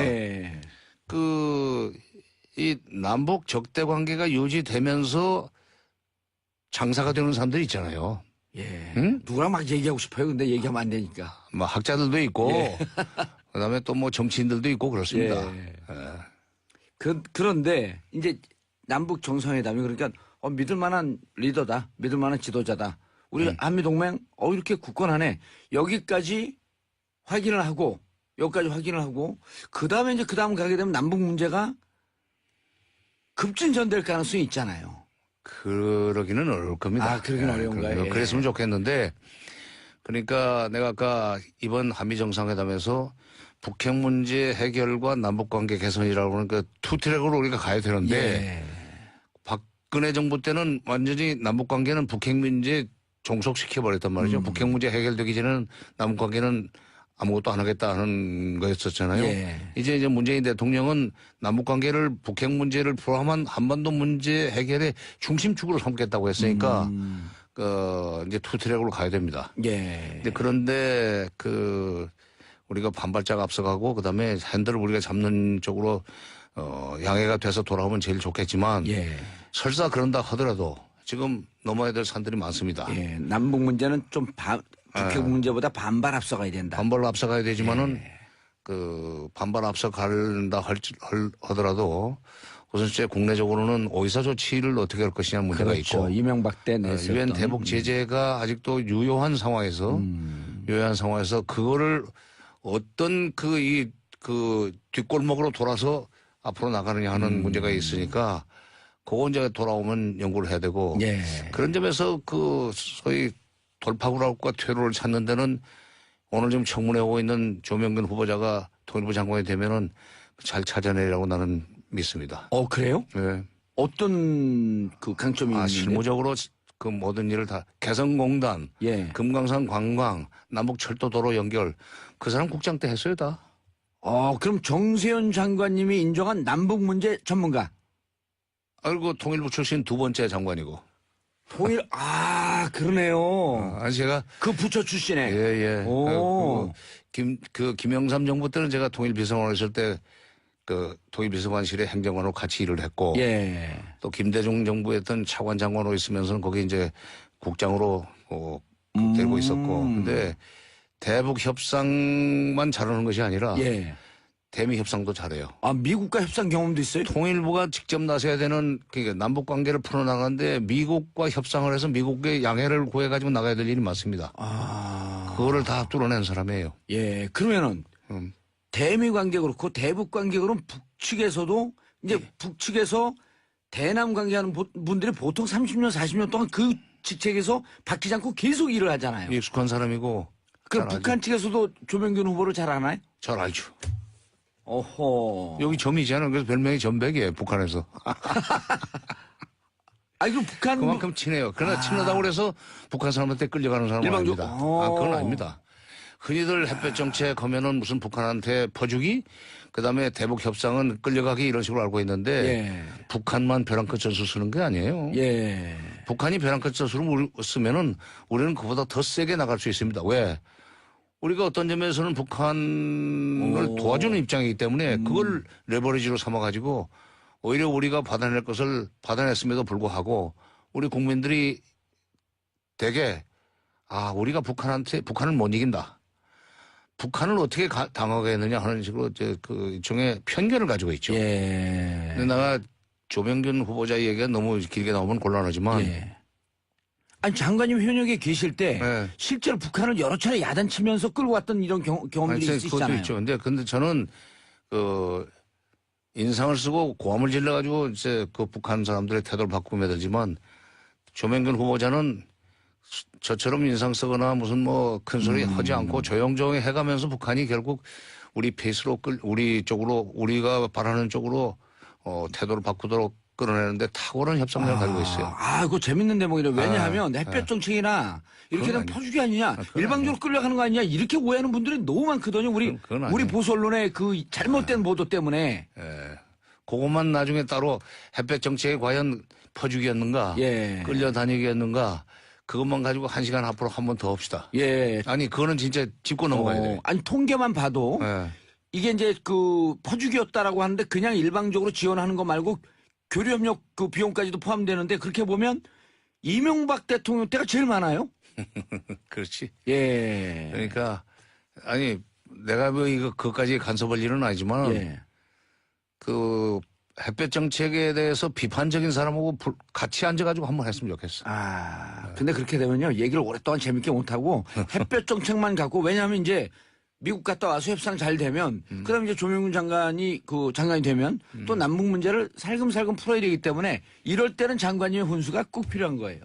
이 남북 적대 관계가 유지되면서 장사가 되는 사람들이 있잖아요. 응? 누구랑 막 얘기하고 싶어요. 근데 얘기하면 안 되니까. 뭐 학자들도 있고 그다음에 또 뭐 정치인들도 있고 그렇습니다. 그런데 이제 남북 정상회담이 그러니까 믿을 만한 리더다. 믿을 만한 지도자다. 우리 한미동맹 이렇게 굳건하네. 여기까지 확인을 하고 그다음에 이제 그다음 가게 되면 남북 문제가 급진전될 가능성이 있잖아요. 그러기는 어려울 겁니다. 그러기는 어려운가요? 그랬으면 좋겠는데 그러니까 내가 아까 이번 한미 정상회담에서 북핵 문제 해결과 남북 관계 개선이라고 하는 그 투트랙으로 우리가 가야 되는데 박근혜 정부 때는 완전히 남북 관계는 북핵 문제 종속시켜 버렸단 말이죠. 북핵 문제 해결되기 전에는 남북 관계는 아무것도 안 하겠다는 거였었잖아요. 이제 문재인 대통령은 남북 관계를 북핵 문제를 포함한 한반도 문제 해결의 중심축으로 삼겠다고 했으니까 이제 투트랙으로 가야 됩니다. 근데 그런데 우리가 반발자가 앞서가고 그다음에 핸들을 우리가 잡는 쪽으로 양해가 돼서 돌아오면 제일 좋겠지만 설사 그런다 하더라도 지금 넘어야 될 산들이 많습니다. 남북 문제는 좀 북핵 문제보다 반발 앞서가야 된다. 반발로 앞서가야 되지만은 반발 앞서간다 하더라도 우선 국내적으로는 오이사 조치를 어떻게 할 것이냐는 문제가 있고 이명박 때 냈었던 유엔 대북 제재가 아직도 유효한 상황에서 그거를 어떤 뒷골목으로 돌아서 앞으로 나가느냐 하는 문제가 있으니까 그거 이제 돌아오면 연구를 해야 되고 그런 점에서 소위 돌파구랄과 퇴로를 찾는 데는 오늘 지금 청문회 오고 있는 조명근 후보자가 통일부 장관이 되면은 잘 찾아내리라고 나는 믿습니다. 그래요? 어떤 강점이 있는데? 실무적으로 그 모든 일을 다 개성공단, 금강산 관광, 남북철도 도로 연결 그 사람 국장 때 했어요 다. 그럼 정세현 장관님이 인정한 남북 문제 전문가. 그리고 통일부 출신 두 번째 장관이고. 그러네요. 아니 제가 그 부처 출신에. 예. 오. 김영삼 정부 때는 제가 통일비서관 했을 때 그 통일비서관실의 행정관으로 같이 일을 했고 예. 또 김대중 정부에 있던 차관 장관으로 있으면서는 거기 이제 국장으로 되고 있었고 근데 대북 협상만 잘하는 것이 아니라 예. 대미 협상도 잘해요. 아, 미국과 협상 경험도 있어요? 통일부가 직접 나서야 되는 그러니까 남북 관계를 풀어나가는데 미국과 협상을 해서 미국의 양해를 구해가지고 나가야 될 일이 많습니다. 그거를 다 뚫어낸 사람이에요. 예. 그러면은 대미 관계 그렇고 대북 관계 그럼 북측에서도 이제 북측에서 대남 관계하는 분들이 보통 30년, 40년 동안 그 직책에서 바뀌지 않고 계속 일을 하잖아요. 익숙한 사람이고. 그럼 잘 북한 측에서도 조명균 후보를 잘 아나요? 잘 알죠. 어허. 여기 점이잖아요. 그래서 별명이 점백이에요. 북한에서. 그럼 북한. 그만큼 친해요. 그러나 친하다고 그래서 북한 사람한테 끌려가는 사람은 일방적- 아닙니다. 그건 아닙니다. 흔히들 햇볕 정책 하면은 무슨 북한한테 퍼주기, 그 다음에 대북 협상은 끌려가기 이런 식으로 알고 있는데 예. 북한만 벼랑 끝 전술 쓰는 게 아니에요. 예. 북한이 벼랑 끝 전술을 쓰면은 우리는 그보다 더 세게 나갈 수 있습니다. 왜? 우리가 어떤 점에서는 북한을 도와주는 입장이기 때문에 그걸 레버리지로 삼아가지고 오히려 우리가 받아낼 것을 받아냈음에도 불구하고 우리 국민들이 되게 우리가 북한을 못 이긴다. 북한을 어떻게 당하게 했느냐 하는 식으로 그 일종의 편견을 가지고 있죠. 예. 근데 내가 조명균 후보자 얘기가 너무 길게 나오면 곤란하지만 예. 아니, 장관님 현역에 계실 때 네. 실제로 북한을 여러 차례 야단치면서 끌고 왔던 이런 경험들이 그것도 있으시잖아요. 있죠. 근데 저는 그 인상을 쓰고 고함을 질러가지고 이제 그 북한 사람들의 태도를 바꾸면 되지만 조명균 후보자는 저처럼 인상 쓰거나 무슨 뭐 큰 소리 하지 않고 조용조용히 해가면서 북한이 결국 우리 페이스로 우리 쪽으로 우리가 바라는 쪽으로 태도를 바꾸도록 끌어내는데 탁월한 협상력을 가지고 있어요. 그거 재밌는 대목이래요. 왜냐하면 햇볕 정책이나 이렇게 되면 퍼주기 아니냐, 일방적으로 끌려가는 거 아니냐 이렇게 오해하는 분들이 너무 많거든요. 우리 보수 언론의 그 잘못된 보도 때문에. 예. 그것만 나중에 따로 햇볕 정책이 과연 퍼주기였는가, 예. 끌려다니기였는가, 그것만 가지고 1시간 앞으로 한 번 더 합시다. 예. 아니 그거는 진짜 짚고 넘어가야 돼요. 아니 통계만 봐도 예. 이게 이제 그 퍼주기였다라고 하는데 그냥 일방적으로 지원하는 거 말고 교류협력 그 비용까지도 포함되는데 그렇게 보면 이명박 대통령 때가 제일 많아요. 그렇지. 예. 그러니까 아니 내가 뭐 이거 그것까지 간섭할 일은 아니지만 예. 그 햇볕 정책에 대해서 비판적인 사람하고 같이 앉아가지고 한번 했으면 좋겠어. 근데 그렇게 되면요 얘기를 오랫동안 재밌게 못하고 햇볕 정책만 갖고 왜냐하면 이제 미국 갔다 와서 협상 잘 되면 그다음에 이제 조명균 장관이 장관이 되면 또 남북 문제를 살금살금 풀어야 되기 때문에 이럴 때는 장관님의 훈수가 꼭 필요한 거예요.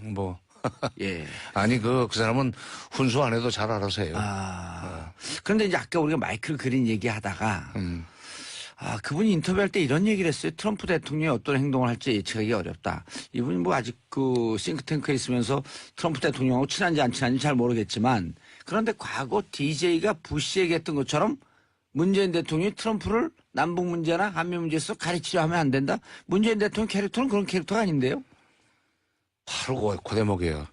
뭐 예. 아니 그 사람은 훈수 안 해도 잘 알아서 해요. 그런데 이제 아까 우리가 마이크를 그린 얘기하다가 그분이 인터뷰할 때 이런 얘기를 했어요. 트럼프 대통령이 어떤 행동을 할지 예측하기 어렵다. 이분이 뭐 아직 그 싱크탱크에 있으면서 트럼프 대통령하고 친한지 안 친한지 잘 모르겠지만 그런데 과거 DJ가 부시에게 했던 것처럼 문재인 대통령이 트럼프를 남북 문제나 한미 문제에서 가르치려 하면 안 된다. 문재인 대통령 캐릭터는 그런 캐릭터가 아닌데요. 바로 그 대목이에요.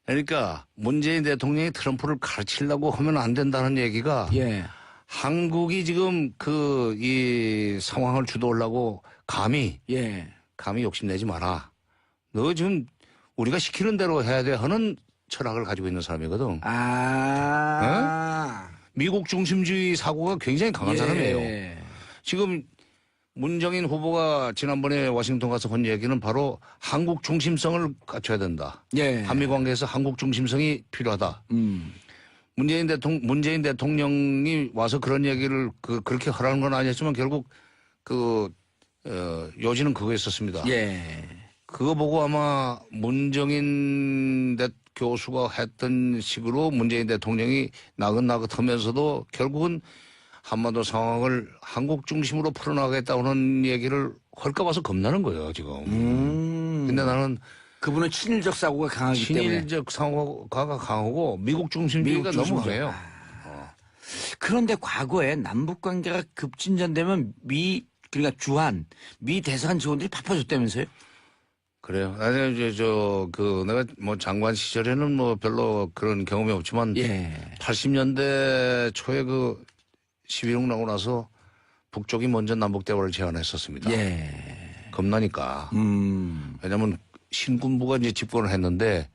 그러니까 문재인 대통령이 트럼프를 가르치려고 하면 안 된다는 얘기가 예. 한국이 지금 이 상황을 주도하려고 감히 욕심내지 마라. 너 지금 우리가 시키는 대로 해야 돼 하는 철학을 가지고 있는 사람이거든. 미국 중심주의 사고가 굉장히 강한 사람이에요. 지금 문정인 후보가 지난번에 워싱턴 가서 한 얘기는 바로 한국 중심성을 갖춰야 된다. 한미 관계에서 한국 중심성이 필요하다. 문재인 대통령이 와서 그런 얘기를 그렇게 하라는 건 아니었지만 결국 요지는 그거였었습니다. 그거 보고 아마 문정인 교수가 했던 식으로 문재인 대통령이 나긋나긋하면서도 결국은 한반도 상황을 한국 중심으로 풀어나가겠다는 얘기를 할까 봐서 겁나는 거예요, 지금. 근데 나는 그분은 친일적 사고가 강하기 때문에. 친일적 사고가 강하고 미국 중심주의가 너무 강해요. 그런데 과거에 남북 관계가 급진전되면 그러니까 주한 미 대사관 직원들이 바빠졌다면서요? 그래요. 아니, 내가 뭐 장관 시절에는 뭐 별로 그런 경험이 없지만. 예. 80년대 초에 11.6 나고 나서 북쪽이 먼저 남북대화를 제안했었습니다. 예. 겁나니까. 음. 왜냐면 신군부가 이제 집권을 했는데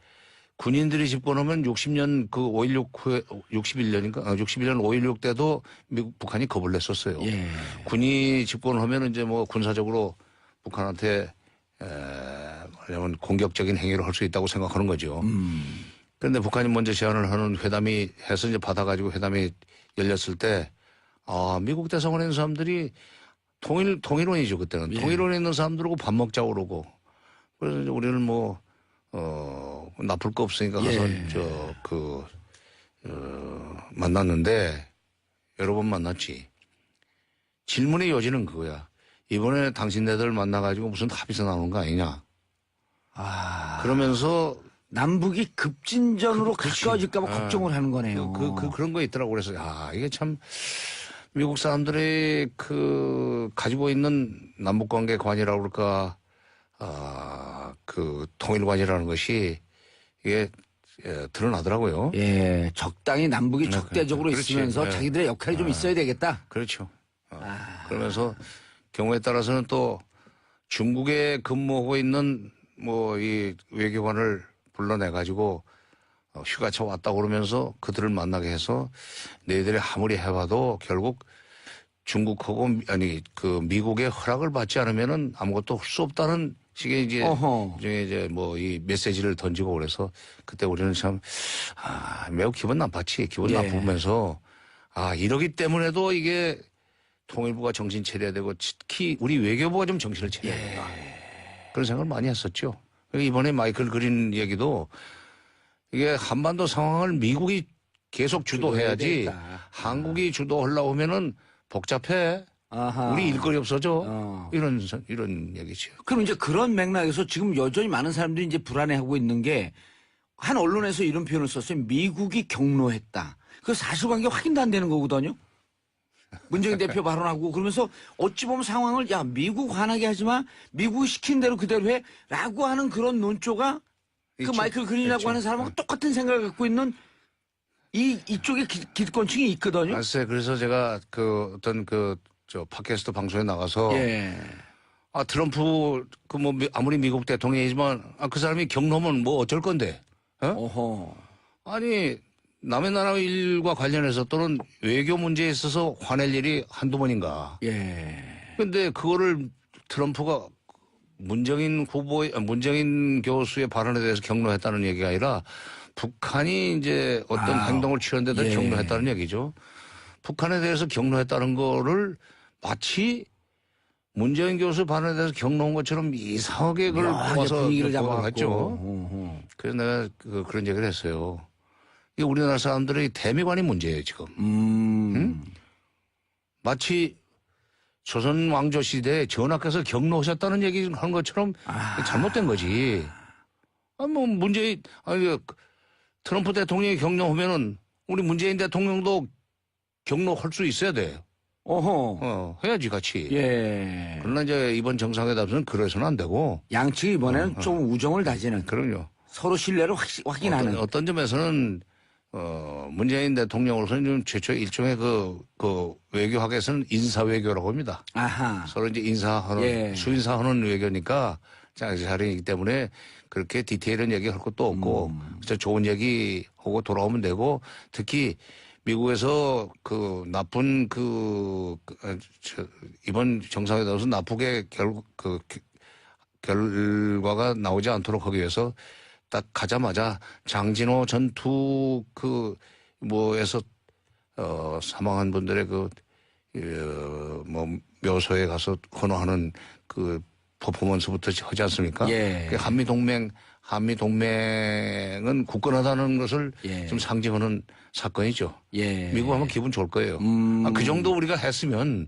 군인들이 집권하면 60년 5.16 후에 61년인가? 61년 5.16 때도 북한이 겁을 냈었어요. 예. 군이 집권을 하면 이제 뭐 군사적으로 북한한테 말하자면 공격적인 행위를 할 수 있다고 생각하는 거죠. 그런데 북한이 먼저 제안을 하는 회담이 해서 이제 받아가지고 회담이 열렸을 때, 미국 대사관에 있는 사람들이 통일원이죠, 그때는. 예. 통일원에 있는 사람들하고 밥 먹자고 그러고. 그래서 이제 우리는 나쁠 거 없으니까 가서 예. 만났는데, 여러 번 만났지. 질문의 요지는 그거야. 이번에 당신네들 만나가지고 무슨 합의서 나오는 거 아니냐. 그러면서 남북이 급진전으로 그렇지. 가까워질까봐 걱정을 하는 거네요. 그런 거 있더라고. 그래서, 이게 참, 미국 사람들이 가지고 있는 남북관계 관이라고 그럴까, 통일관이라는 것이 이게, 드러나더라고요. 예, 적당히 남북이 네, 적대적으로 그렇지. 있으면서 네. 자기들의 역할이 좀 있어야 되겠다. 그렇죠. 그러면서 경우에 따라서는 또 중국에 근무하고 있는 이 외교관을 불러내가지고 휴가차 왔다 그러면서 그들을 만나게 해서 너희들이 아무리 해봐도 결국 중국하고 미국의 허락을 받지 않으면은 아무것도 할 수 없다는 식의 이제 이 메시지를 던지고 그래서 그때 우리는 참 매우 기분 나빴지. 기분 예. 나쁘면서 이러기 때문에도 이게 통일부가 정신 차려야 되고 특히 우리 외교부가 좀 정신을 차려야 된다. 그런 생각을 많이 했었죠. 이번에 마이클 그린 얘기도 이게 한반도 상황을 미국이 계속 주도해야지 한국이 주도하려고 하면은 복잡해. 우리 일거리 없어져. 이런 얘기죠. 그럼 이제 그런 맥락에서 지금 여전히 많은 사람들이 이제 불안해하고 있는 게 한 언론에서 이런 표현을 썼어요. 미국이 경로했다. 그 사실관계 확인도 안 되는 거거든요. 문재인 대표 발언하고 그러면서 어찌 보면 상황을 미국 화나게 하지 마. 미국이 시킨 대로 그대로 해. 라고 하는 그런 논조가 그 있죠. 마이클 그린이라고 있죠. 하는 사람하고 똑같은 생각을 갖고 있는 이쪽에 기득권층이 있거든요. 글쎄, 그래서 제가 팟캐스트 방송에 나가서 예. 트럼프 아무리 미국 대통령이지만 그 사람이 경로면 뭐 어쩔 건데. 어허. 아니 남의 나라 일과 관련해서 또는 외교 문제에 있어서 화낼 일이 한두 번인가. 예. 근데 그거를 트럼프가 문정인 교수의 발언에 대해서 경로했다는 얘기가 아니라 북한이 이제 어떤 행동을 취한 데다 경로했다는 얘기죠. 북한에 대해서 경로했다는 거를 마치 문재인 교수 발언에 대해서 경로한 것처럼 이상하게 그걸 모아서 분위기를 잡아갔죠. 그래서 내가 그런 얘기를 했어요. 이게 우리나라 사람들의 대미관이 문제예요, 지금. 응? 마치 조선 왕조 시대에 전하께서 경로하셨다는 얘기를 하는 것처럼 잘못된 거지. 트럼프 대통령이 경로하면은 우리 문재인 대통령도 경로할 수 있어야 돼. 해야지 같이. 예. 그러나 이제 이번 정상회담에서는 그래서는 안 되고. 양측이 이번에는 좀 우정을 다지는. 그럼요. 서로 신뢰를 확인하는. 어떤 점에서는 문재인 대통령으로서는 좀 최초의 일종의 외교학에서는 인사외교라고 합니다. 아하. 서로 이제 인사하는, 수인사하는 외교니까 자리이기 때문에 그렇게 디테일한 얘기 할 것도 없고, 진짜 좋은 얘기 하고 돌아오면 되고, 특히 미국에서 나쁜 이번 정상회담에서 나쁘게 결과가 나오지 않도록 하기 위해서 딱 가자마자 장진호 전투 에서 사망한 분들의 묘소에 가서 헌화하는 퍼포먼스부터 하지 않습니까? 예. 한미 동맹은 굳건하다는 것을 좀 상징하는 사건이죠. 예. 미국 하면 기분 좋을 거예요. 그 정도 우리가 했으면,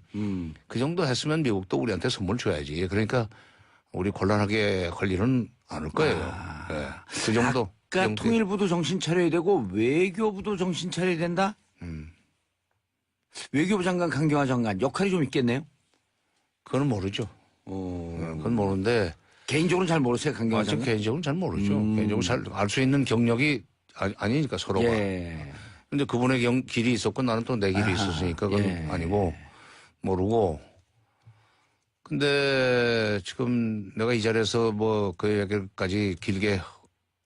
그 정도 했으면 미국도 우리한테 선물 줘야지. 그러니까 우리 곤란하게 할 일은 않을 거예요. 네. 그 정도. 그러니까 통일부도 정신 차려야 되고 외교부도 정신 차려야 된다? 외교부 장관 강경화 장관 역할이 좀 있겠네요? 그건 모르죠. 그건 모르는데 개인적으로는 잘 모르세요, 강경화 저 장관? 개인적으로는 잘 모르죠. 개인적으로 잘 알 수 있는 경력이 아니니까 서로가. 예. 근데 그분의 길이 있었고 나는 또 내 길이 있었으니까 그건 예. 아니고 모르고. 근데 지금 내가 이 자리에서 뭐 그 얘기까지 길게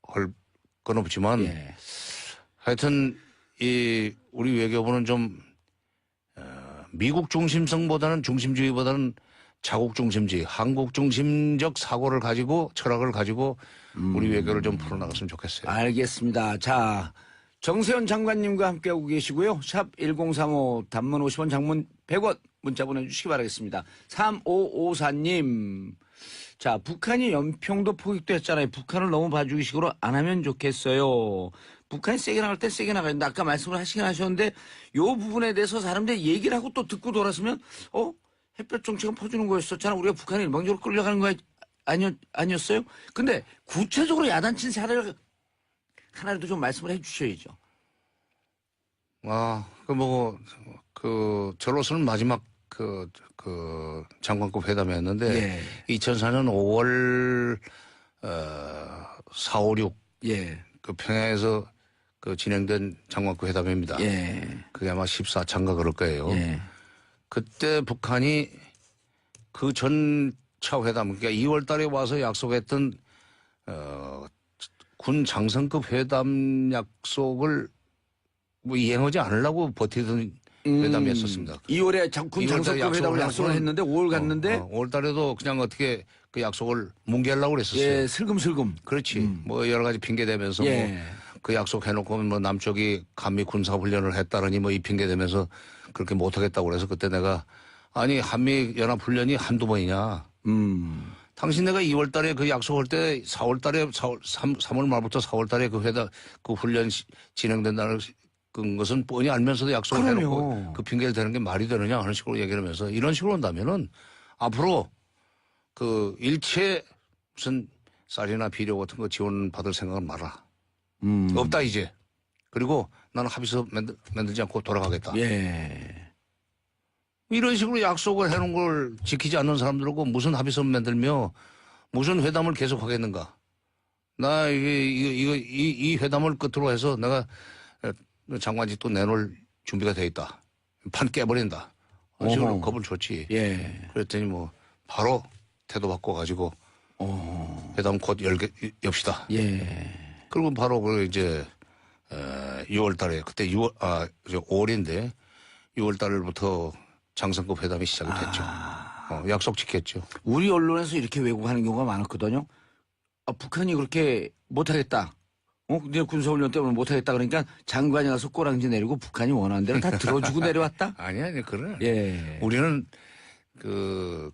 할 건 없지만 예. 하여튼 이 우리 외교부는 좀 미국 중심성보다는 중심주의보다는 자국 중심주의, 한국 중심적 사고를 가지고 철학을 가지고 우리 외교를 좀 풀어나갔으면 좋겠어요. 알겠습니다. 자, 정세현 장관님과 함께하고 계시고요. 샵 1035 단문 50원 장문 100원 문자 보내주시기 바라겠습니다. 3554님. 자, 북한이 연평도 포격도 했잖아요. 북한을 너무 봐주기 식으로 안 하면 좋겠어요. 북한이 세게 나갈 때 세게 나가야 된다. 아까 말씀을 하시긴 하셨는데 요 부분에 대해서 사람들이 얘기를 하고 또 듣고 돌았으면 햇볕 정책은 퍼주는 거였었잖아. 우리가 북한에 일방적으로 끌려가는 거 아니었어요? 근데 구체적으로 야단친 사례를 하나라도 좀 말씀을 해 주셔야죠. 저로서는 마지막 장관급 회담이었는데 2004년 5월 4, 5, 6 그 평양에서 그 진행된 장관급 회담입니다. 그게 아마 14차인가 그럴 거예요. 그때 북한이 그 전차 회담, 그러니까 2월 달에 와서 약속했던 군 장성급 회담 약속을 뭐 이행하지 않으려고 버티던 회담이었었습니다. 2월에 군 장성급 회담을 약속을 했는데 5월 갔는데 5월 달에도 그냥 어떻게 그 약속을 뭉개려고 그랬었어요. 예, 슬금슬금. 그렇지. 뭐 여러 가지 핑계 대면서 뭐 그 약속 해놓고 뭐 남쪽이 한미 군사 훈련을 했다느니 뭐 이 핑계 대면서 그렇게 못하겠다고 그래서 그때 내가 아니 한미 연합 훈련이 한두 번이냐. 당신 내가 2월 달에 그 약속할 때 4월 달에 3월 말부터 4월 달에 그 회담 그 훈련 진행된다는 것은 뻔히 알면서도 약속을 해놓고 그 핑계를 대는 게 말이 되느냐 하는 식으로 얘기를 하면서 이런 식으로 한다면은 앞으로 그 일체 무슨 쌀이나 비료 같은 거 지원 받을 생각은 마라. 없다 이제. 그리고 나는 합의서 만들지 않고 돌아가겠다. 이런 식으로 약속을 해놓은 걸 지키지 않는 사람들하고 무슨 합의서 만들며 무슨 회담을 계속 하겠는가. 나 이 회담을 끝으로 해서 내가 장관직 또 내놓을 준비가 돼 있다. 판 깨버린다. 그런 식으로 겁을 줬지. 그랬더니 뭐 바로 태도 바꿔가지고 회담 곧 엽시다. 그리고 바로 그 이제 6월 달에 그때 5월인데 6월 달부터 장성급 회담이 시작이 됐죠. 약속 지켰죠. 우리 언론에서 이렇게 왜곡하는 경우가 많았거든요. 북한이 그렇게 못하겠다. 근데 군사훈련 때문에 못하겠다 그러니까 장관이 가서 꼬랑지 내리고 북한이 원하는 대로 다 들어주고 내려왔다? 아니, 그래. 우리는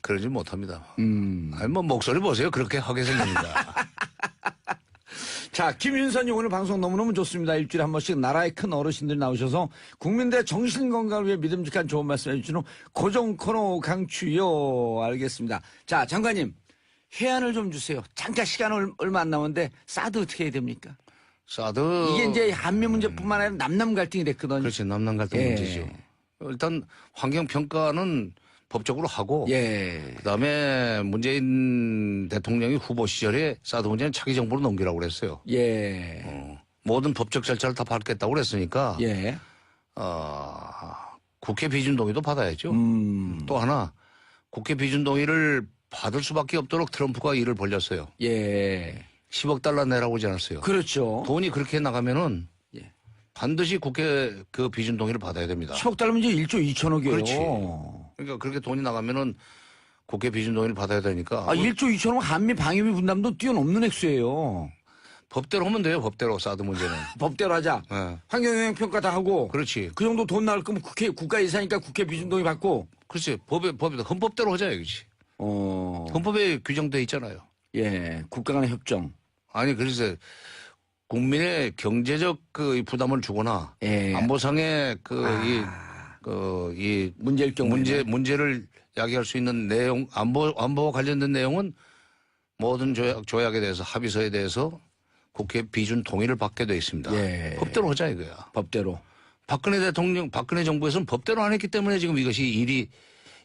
그러지 못합니다. 아니, 뭐, 목소리 보세요. 그렇게 하게 생깁니다. 자, 김윤선님 오늘 방송 너무너무 좋습니다. 일주일에 한 번씩 나라의 큰 어르신들이 나오셔서 국민들의 정신건강을 위해 믿음직한 좋은 말씀 해주시는 고정 코너 강추요. 알겠습니다. 자, 장관님. 해안을 좀 주세요. 잠깐 시간 얼마 안 남았는데 사드 어떻게 해야 됩니까? 사드 이게 이제 한미 문제뿐만 아니라 남남 갈등이 됐거든요. 그렇지. 남남 갈등 문제죠. 일단 환경평가는 법적으로 하고 그다음에 문재인 대통령이 후보 시절에 사드 문제는 차기 정부로 넘기라고 그랬어요. 모든 법적 절차를 다 밟겠다고 그랬으니까 국회 비준 동의도 받아야죠. 또 하나 국회 비준 동의를 받을 수밖에 없도록 트럼프가 일을 벌렸어요. 10억 달러 내라고 하지 않았어요. 그렇죠. 돈이 그렇게 나가면은 반드시 국회 그 비준 동의를 받아야 됩니다. 10억 달러면 이제 1조 2천억이에요. 그렇지. 그러니까 그렇게 돈이 나가면은 국회 비준 동의를 받아야 되니까. 1조 2천억 한미 방위비 분담도 뛰어넘는 액수예요. 법대로 하면 돼요. 법대로 사드 문제는. 법대로 하자. 환경영향 평가 다 하고. 그렇지. 그 정도 돈 나올 거면 국가 예산이니까 국회 비준 동의 받고. 그렇지. 법에 헌법대로 하자 이거지. 헌법에 규정돼 있잖아요. 국가 간의 협정. 아니 그래서 국민의 경제적 그 부담을 주거나 안보상의 이 문제일 경우에 문제를 야기할 수 있는 내용 안보와 관련된 내용은 모든 조약에 대해서 합의서에 대해서 국회 비준 동의를 받게 돼 있습니다. 법대로 하자 이거야. 법대로. 박근혜 정부에서는 법대로 안 했기 때문에 지금 이것이 일이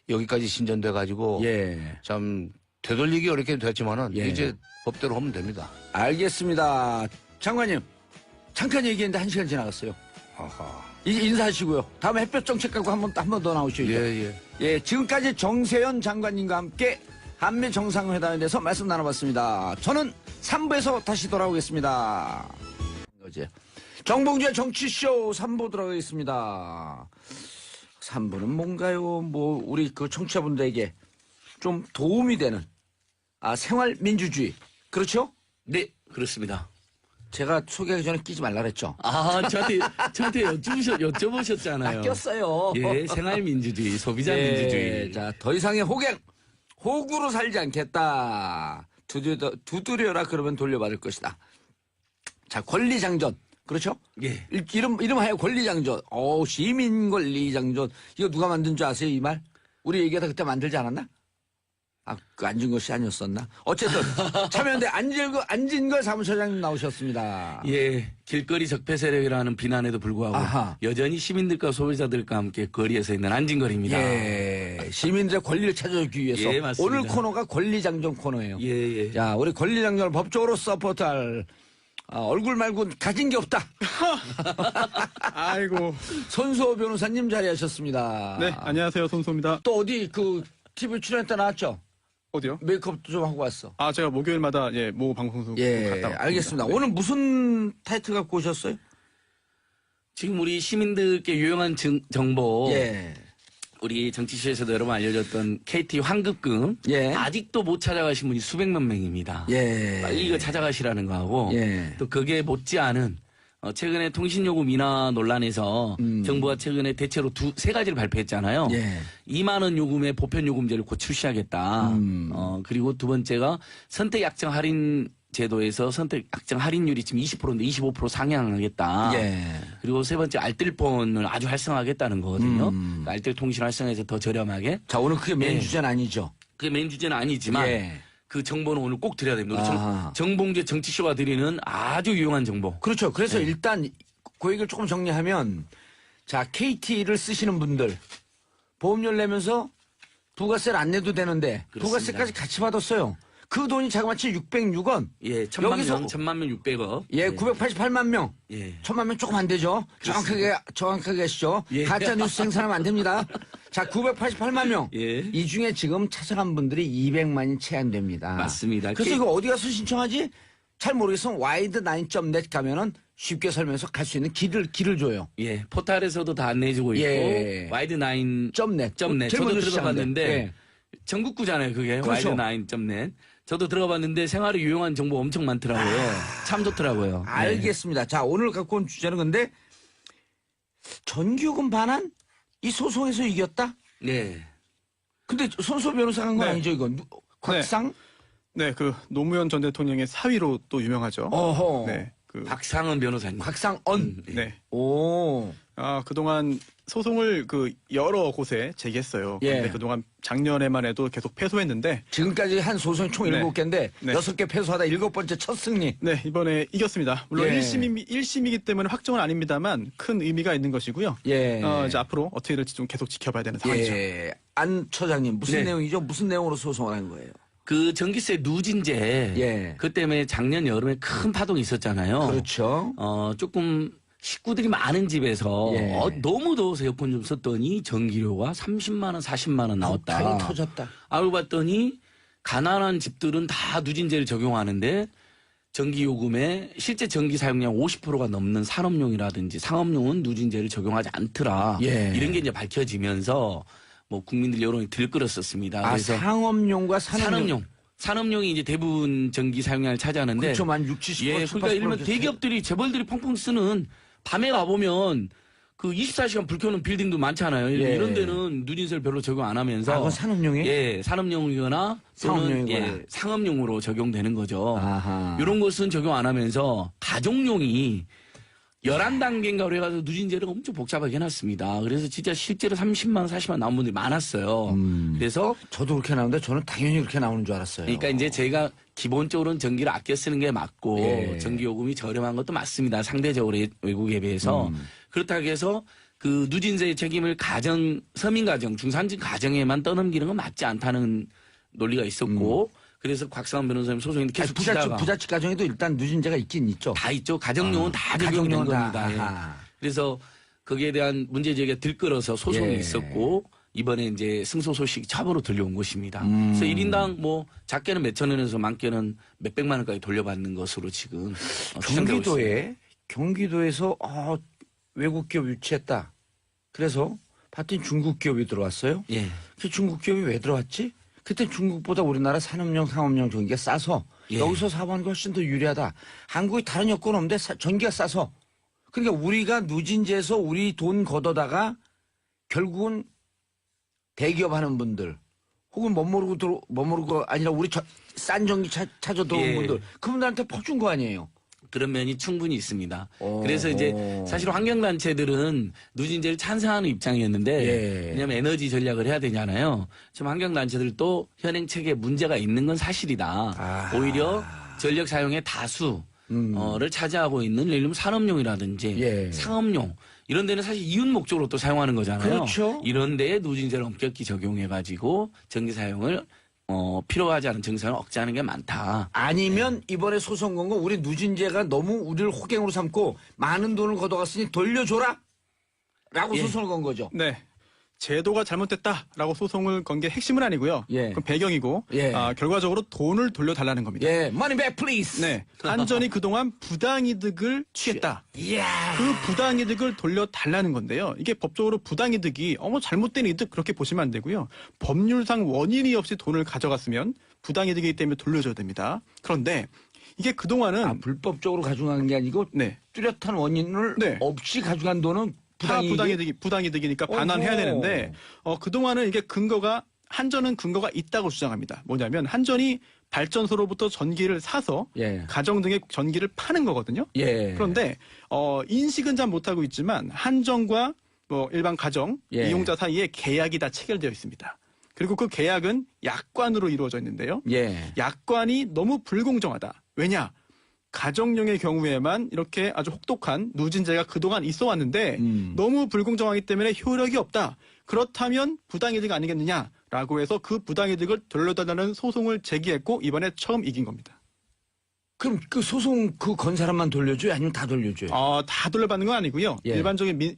여기까지 진전돼 가지고 참 되돌리기 어렵게 됐지만은 예. 이제 법대로 하면 됩니다. 알겠습니다. 장관님, 잠깐 얘기했는데 1시간 지나갔어요. 아하. 이제 인사하시고요. 다음에 햇볕 정책 갖고 한 번 더 나오시죠. 예. 예, 지금까지 정세현 장관님과 함께 한미 정상회담에 대해서 말씀 나눠봤습니다. 저는 3부에서 다시 돌아오겠습니다. 정봉주의 정치쇼 3부 들어가겠습니다. 3부는 뭔가요? 뭐 우리 그 청취자분들에게 좀 도움이 되는 생활 민주주의, 그렇죠? 네, 그렇습니다. 제가 소개하기 전에 끼지 말라 그랬죠. 저한테 여쭤보셨잖아요. 꼈어요. 예, 생활민주주의, 소비자 민주주의. 자, 더 이상의 호구로 살지 않겠다. 두드려라 그러면 돌려받을 것이다. 자, 권리장전. 그렇죠? 예. 이름하여 권리장전. 시민 권리장전. 이거 누가 만든 줄 아세요, 이 말? 우리 얘기하다 그때 만들지 않았나? 그 앉은 것이 아니었었나? 어쨌든 참여연대 안진걸 사무처장님 나오셨습니다. 예, 길거리 적폐 세력이라는 비난에도 불구하고 아하. 여전히 시민들과 소비자들과 함께 거리에 서 있는 안진걸입니다. 예, 시민들의 권리를 찾아주기 위해서 예, 맞습니다. 오늘 코너가 권리장전 코너예요. 예. 자, 우리 권리장전을 법적으로 서포트할 얼굴 말고 가진 게 없다. 아이고. 손수호 변호사님 자리하셨습니다. 네, 안녕하세요. 손소입니다. 또 어디 그 TV 출연했다 나왔죠? 어디요? 메이크업도 좀 하고 왔어. 제가 목요일마다 모 방송국 갔다 왔습니다. 알겠습니다. 네. 오늘 무슨 타이틀 갖고 오셨어요? 지금 우리 시민들께 유용한 정보, 예. 우리 정치쇼에서도 여러 번 알려줬던 KT 환급금, 예. 아직도 못 찾아가신 분이 수백만 명입니다. 예. 빨리 이거 찾아가시라는 거하고, 예. 또 그게 못지않은 최근에 통신요금 인하 논란에서 정부가 최근에 대체로 세 가지를 발표했잖아요. 예. 2만 원 요금의 보편 요금제를 곧 출시하겠다. 그리고 두 번째가 선택 약정 할인 제도에서 선택 약정 할인율이 지금 20%인데 25% 상향하겠다. 예. 그리고 세 번째 알뜰폰을 아주 활성화하겠다는 거거든요. 그러니까 알뜰 통신 활성화해서 더 저렴하게. 자, 오늘 그게 메인 예. 주제는 아니죠? 그게 메인 주제는 아니지만 예. 그 정보는 오늘 꼭 드려야 됩니다. 아하. 우리 정봉재 정치쇼가 드리는 아주 유용한 정보. 그렇죠. 그래서 일단 그 얘기를 조금 정리하면, 자, KT를 쓰시는 분들 보험료 내면서 부가세를 안 내도 되는데 그렇습니다. 부가세까지 같이 받았어요. 그 돈이 자그마치 606원. 예, 천만 여기서 명, 600억. 예, 988만 명. 예. 1000만 명 조금 안 되죠? 정확하게 하시죠. 예. 가짜 뉴스 생산하면 안 됩니다. 자, 988만 명. 예. 이 중에 지금 찾아간 분들이 200만이 채 안 됩니다. 맞습니다. 그래서 이거 어디 가서 신청하지? 잘 모르겠으면 wide9.net 가면은 쉽게 설명해서 갈 수 있는 길을 줘요. 예, 포탈에서도 다 안내해주고 있고, 예. 와이드9.net. .net. 제일 저도 먼저 들어가봤는데, 시작한대. 예. 전국구잖아요, 그게. 그렇죠. 와이드9.net. 저도 들어가봤는데 생활에 유용한 정보 엄청 많더라고요. 참 좋더라고요. 네. 알겠습니다. 자, 오늘 갖고 온 주제는 근데 전기요금 반환? 이 소송에서 이겼다? 네. 근데 손수호 변호사가 한 건 네. 아니죠, 이건? 곽상? 네, 그 노무현 전 대통령의 사위로 또 유명하죠. 어허. 네. 박상은 변호사님. 곽상언. 네. 오. 그동안 소송을 여러 곳에 제기했어요. 예. 근데 그동안 작년에만 해도 계속 패소했는데 지금까지 한 소송이 총 네. 7개인데 네. 6개 패소하다 7번째 첫 승리. 네, 이번에 이겼습니다. 물론 예. 1심이기 때문에 확정은 아닙니다만 큰 의미가 있는 것이고요. 예. 이제 앞으로 어떻게 될지 좀 계속 지켜봐야 되는 상황이죠. 예. 안 처장님 무슨 네. 내용이죠? 무슨 내용으로 소송을 한 거예요? 그 전기세 누진제. 예. 그 때문에 작년 여름에 큰 파동이 있었잖아요. 그렇죠. 조금 식구들이 많은 집에서 예. 너무 더워서 에어컨 좀 썼더니 전기료가 30만 원, 40만 원 나왔다. 당이 터졌다. 알고 봤더니 가난한 집들은 다 누진제를 적용하는데 전기요금에 실제 전기 사용량 50%가 넘는 산업용이라든지 상업용은 누진제를 적용하지 않더라. 예. 이런 게 이제 밝혀지면서 뭐 국민들 여론이 들끓었었습니다. 그래서 상업용과 산업용. 산업용이 이제 대부분 전기 사용량을 차지하는데 그렇죠. 만 60, 70%. 예, 그러니까 이러면 대기업들이 재벌들이 펑펑 쓰는 밤에 가보면 그 24시간 불 켜는 빌딩도 많잖아요. 예. 이런 데는 누진세를 별로 적용 안 하면서 그건 산업용이에요? 예, 산업용이거나 또는 상업용이거나. 예, 상업용으로 적용되는 거죠. 아하. 이런 것은 적용 안 하면서 가족용이 11단계인가 그래가지고 누진제를 엄청 복잡하게 해놨습니다. 그래서 진짜 실제로 30만 원, 40만 원 나온 분들이 많았어요. 그래서 저도 그렇게 나오는데 저는 당연히 그렇게 나오는 줄 알았어요. 그러니까 이제 저희가 기본적으로는 전기를 아껴 쓰는 게 맞고 예. 전기요금이 저렴한 것도 맞습니다. 상대적으로 외국에 비해서. 그렇다고 해서 그 누진세의 책임을 서민가정, 중산층 가정에만 떠넘기는 건 맞지 않다는 논리가 있었고 그래서 곽상원 변호사님 소송인데 계속 치다가 부잣집 가정에도 일단 누진제가 있긴 있죠. 다 있죠. 가정용은 다 적용이 된 겁니다. 예. 그래서 거기에 대한 문제 제기가 들끓어서 소송이 예. 있었고 이번에 이제 승소 소식 처음으로 들려온 것입니다. 그래서 1인당 뭐 작게는 몇천 원에서 많게는 몇백만 원까지 돌려받는 것으로 지금 추정되고 있습니다. 경기도에서 외국 기업 유치했다. 그래서 봤더니 중국 기업이 들어왔어요. 예. 그 중국 기업이 왜 들어왔지? 그때 중국보다 우리나라 산업용, 상업용 전기가 싸서 예. 여기서 사업하는 게 훨씬 더 유리하다. 한국이 다른 여건 없는데 전기가 싸서. 그러니까 우리가 누진제에서 우리 돈 걷어다가 결국은 대기업 하는 분들 혹은 멋모르고 아니라 우리 싼 전기 찾아 들어온 예. 분들 그분들한테 퍼준 거 아니에요. 그런 면이 충분히 있습니다. 오. 그래서 이제 사실 환경단체들은 누진제를 찬성하는 입장이었는데 예. 왜냐하면 에너지 전략을 해야 되잖아요. 지금 환경단체들도 현행 체계에 문제가 있는 건 사실이다. 아하. 오히려 전력 사용의 다수를 차지하고 있는 예를 들면 산업용이라든지 예. 상업용 이런 데는 사실 이윤 목적으로 또 사용하는 거잖아요. 그렇죠. 이런 데에 누진제를 엄격히 적용해가지고 전기 사용을 필요하지 않은 전기 사용을 억제하는 게 많다. 아니면 이번에 소송 건 거 우리 누진제가 너무 우리를 호갱으로 삼고 많은 돈을 걷어갔으니 돌려줘라 라고 예. 소송을 건 거죠. 네. 제도가 잘못됐다라고 소송을 건 게 핵심은 아니고요. 예. 그 배경이고 예. 결과적으로 돈을 돌려달라는 겁니다. 예, money back please. 네. 한전이 그동안 부당이득을 취했다. 이야. 그 부당이득을 돌려달라는 건데요. 이게 법적으로 부당이득이 잘못된 이득 그렇게 보시면 안 되고요. 법률상 원인이 없이 돈을 가져갔으면 부당이득이기 때문에 돌려줘야 됩니다. 그런데 이게 그동안은 불법적으로 가져간 게 아니고 네. 뚜렷한 원인을 네. 없이 가져간 돈은 다 부당이득이니까 반환해야 되는데 그동안은 이게 한전은 근거가 있다고 주장합니다. 뭐냐면 한전이 발전소로부터 전기를 사서 예. 가정 등의 전기를 파는 거거든요. 예. 그런데 인식은 잘 못하고 있지만 한전과 일반 가정 예. 이용자 사이에 계약이 다 체결되어 있습니다. 그리고 그 계약은 약관으로 이루어져 있는데요. 예. 약관이 너무 불공정하다. 왜냐? 가정용의 경우에만 이렇게 아주 혹독한 누진제가 그동안 있어 왔는데 너무 불공정하기 때문에 효력이 없다. 그렇다면 부당이득 아니겠느냐라고 해서 그 부당이득을 돌려달라는 소송을 제기했고 이번에 처음 이긴 겁니다. 그럼 그 소송 건 사람만 돌려줘요? 아니면 다 돌려줘요? 다 돌려받는 건 아니고요. 예.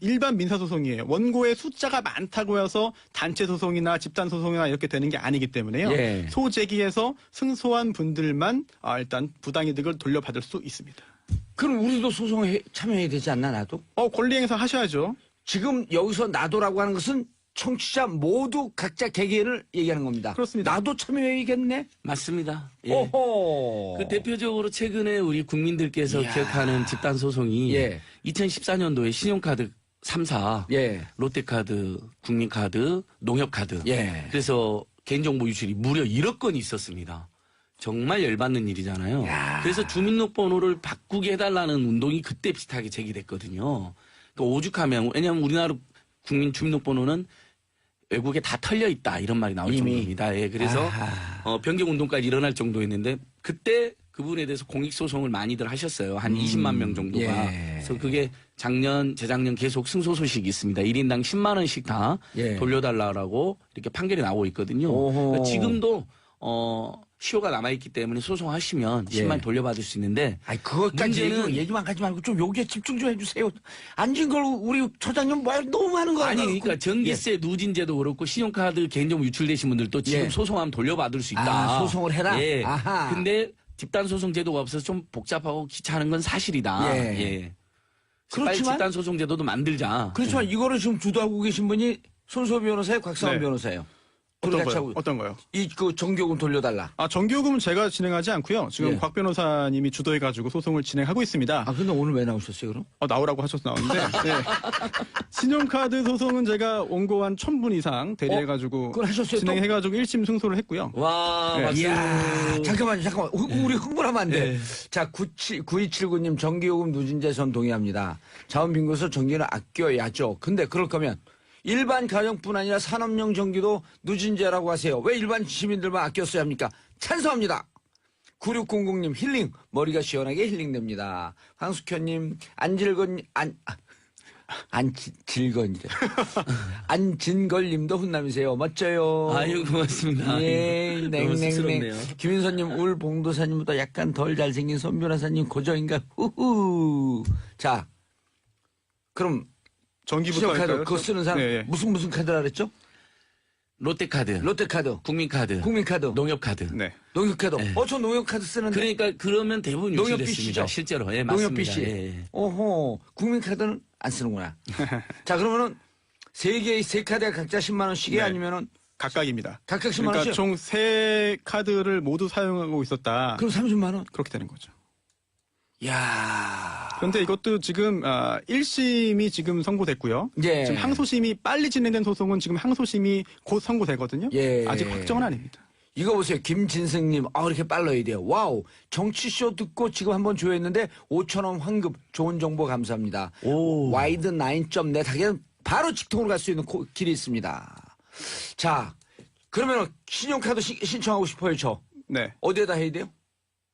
일반 민사소송이에요. 원고의 숫자가 많다고 해서 단체 소송이나 집단 소송이나 이렇게 되는 게 아니기 때문에요. 예. 소제기해서 승소한 분들만 일단 부당이득을 돌려받을 수 있습니다. 그럼 우리도 소송에 참여해야 되지 않나 나도? 권리행사 하셔야죠. 지금 여기서 나도라고 하는 것은 청취자 모두 각자 개개인을 얘기하는 겁니다. 그렇습니다. 나도 참여해야겠네? 맞습니다. 예. 오호. 그 대표적으로 최근에 우리 국민들께서 이야. 기억하는 집단 소송이 예. 2014년도에 신용카드 3사, 예. 롯데카드, 국민카드, 농협카드. 예. 그래서 개인정보 유출이 무려 1억 건이 있었습니다. 정말 열받는 일이잖아요. 그래서 주민등록번호를 바꾸게 해달라는 운동이 그때 비슷하게 제기됐거든요. 그러니까 오죽하면 왜냐하면 우리나라 국민 주민등록번호는 외국에 다 털려 있다 이런 말이 나올 이미. 정도입니다. 예, 그래서 변경 운동까지 일어날 정도였는데 그때 그분에 대해서 공익소송을 많이들 하셨어요. 한 20만 명 정도가. 예. 그래서 그게 재작년 계속 승소 소식이 있습니다. 1인당 10만 원씩 다 예. 돌려달라고 이렇게 판결이 나오고 있거든요. 오호. 그러니까 지금도 시효가 남아있기 때문에 소송하시면 10만 예. 돌려받을 수 있는데 그것까지 문제는- 얘기만 하지 말고 좀 여기에 집중 좀 해주세요. 앉은 걸 우리 처장님 말 너무 많은 거 아니 그러니까 전기세 누진제도 그렇고 신용카드 개인정보 유출되신 분들도 지금 예. 소송하면 돌려받을 수 있다. 소송을 해라? 예. 아하. 근데 집단 소송 제도가 없어서 좀 복잡하고 귀찮은 건 사실이다. 예. 예. 빨리 그렇지만 집단 소송 제도도 만들자. 그렇지만 이거를 지금 주도하고 계신 분이 손소 변호사예요, 곽상원 네. 변호사예요. 어떤 거요? 그 전기요금 돌려달라. 정기요금은 제가 진행하지 않고요. 지금 예. 곽 변호사님이 주도해가지고 소송을 진행하고 있습니다. 근데 오늘 왜 나오셨어요, 그럼? 나오라고 하셔서 나오는데 네. 신용카드 소송은 제가 원고 한 1,000분 이상 대리해가지고 그걸 하셨어요, 또? 진행해가지고 1심 승소를 했고요. 와, 네. 박수. 이야, 잠깐만요. 우리 흥분하면 안 돼. 예. 자, 9279님 전기요금 누진제 전 동의합니다. 자원 빈곤에서 전기는 아껴야죠. 근데 그럴 거면 일반 가정뿐 아니라 산업용 전기도 누진제라고 하세요. 왜 일반 시민들만 아껴 써야 합니까? 찬성합니다. 9600님 힐링, 머리가 시원하게 힐링됩니다. 황숙현님 안질건이래. 안진걸님도 훈남이세요. 멋져요. 아유, 고맙습니다. 예, 너무 냉냉냉. 쑥스럽네요. 김인선님, 울 봉도사님보다 약간 덜 잘생긴 손 변호사님 고정인가? 후후. 자, 그럼 전기부터 신용카드 할까요? 그거 쓰는 사람 네, 네. 무슨 카드라 그랬죠? 롯데카드, 롯데카드, 국민카드, 국민카드, 농협카드. 네. 농협카드. 네. 저 농협카드 쓰는데. 그러니까 그러면 대부분 농협 유출됐습니다. BC죠? 실제로. 예, 농협 맞습니다. BC. 예, 예. 오호, 국민카드는 안 쓰는구나. 자, 그러면은 세 개의 세 카드에 각자 10만 원씩이 네. 아니면은 각각입니다. 각각 10만 그러니까 원씩. 총 세 카드를 모두 사용하고 있었다. 그럼 30만 원. 그렇게 되는 거죠. 야. 그런데 이것도 지금 1심이 지금 선고됐고요. 예. 지금 항소심이 빨리 진행된 소송은 지금 항소심이 곧 선고되거든요. 예. 아직 확정은 아닙니다. 이거 보세요. 김진승님. 이렇게 빨라야 돼요. 와우. 정치쇼 듣고 지금 한번 조회했는데 5,000원 환급. 좋은 정보 감사합니다. 오. 와이드 9.net 하기엔 바로 직통으로 갈 수 있는 길이 있습니다. 자, 그러면 신용카드 신청하고 싶어요, 저. 네. 어디에다 해야 돼요?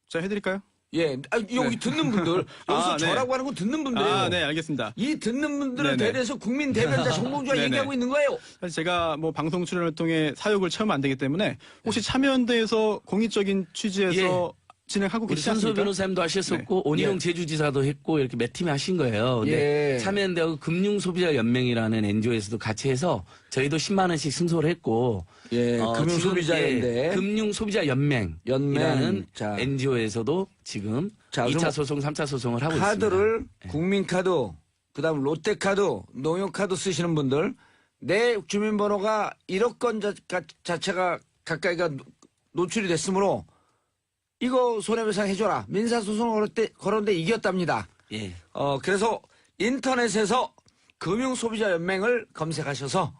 자, 해드릴까요? 예. 여기 네. 듣는 분들. 여기서 네. 저라고 하는 건 듣는 분들이에요. 네, 알겠습니다. 이 듣는 분들을 네네. 대리해서 국민 대변자 정봉주가 네네. 얘기하고 있는 거예요. 사실 제가 뭐 방송 출연을 통해 사욕을 채우면 안 되기 때문에 혹시 참여연대에서 공익적인 취지에서 진행하고 우리 계시지 선소 않습니까? 변호사님도 하셨었고 오니용 예. 제주지사도 했고 이렇게 몇 팀이 하신 거예요. 근데 예. 참여연대하고 금융소비자연맹이라는 NGO에서도 같이 해서 저희도 10만 원씩 승소를 했고 예. 금융소비자연대. 지금, 금융소비자연맹이라는 연맹. 자. NGO에서도 지금 자, 2차 그럼 소송, 3차 소송을 하고 카드를 있습니다. 국민카드, 그다음 롯데카드, 농협카드 쓰시는 분들 내 주민번호가 1억 건 자체가 가까이가 노출이 됐으므로 이거 손해배상 해줘라. 민사소송 걸었는데 이겼답니다. 예. 그래서 인터넷에서 금융소비자연맹을 검색하셔서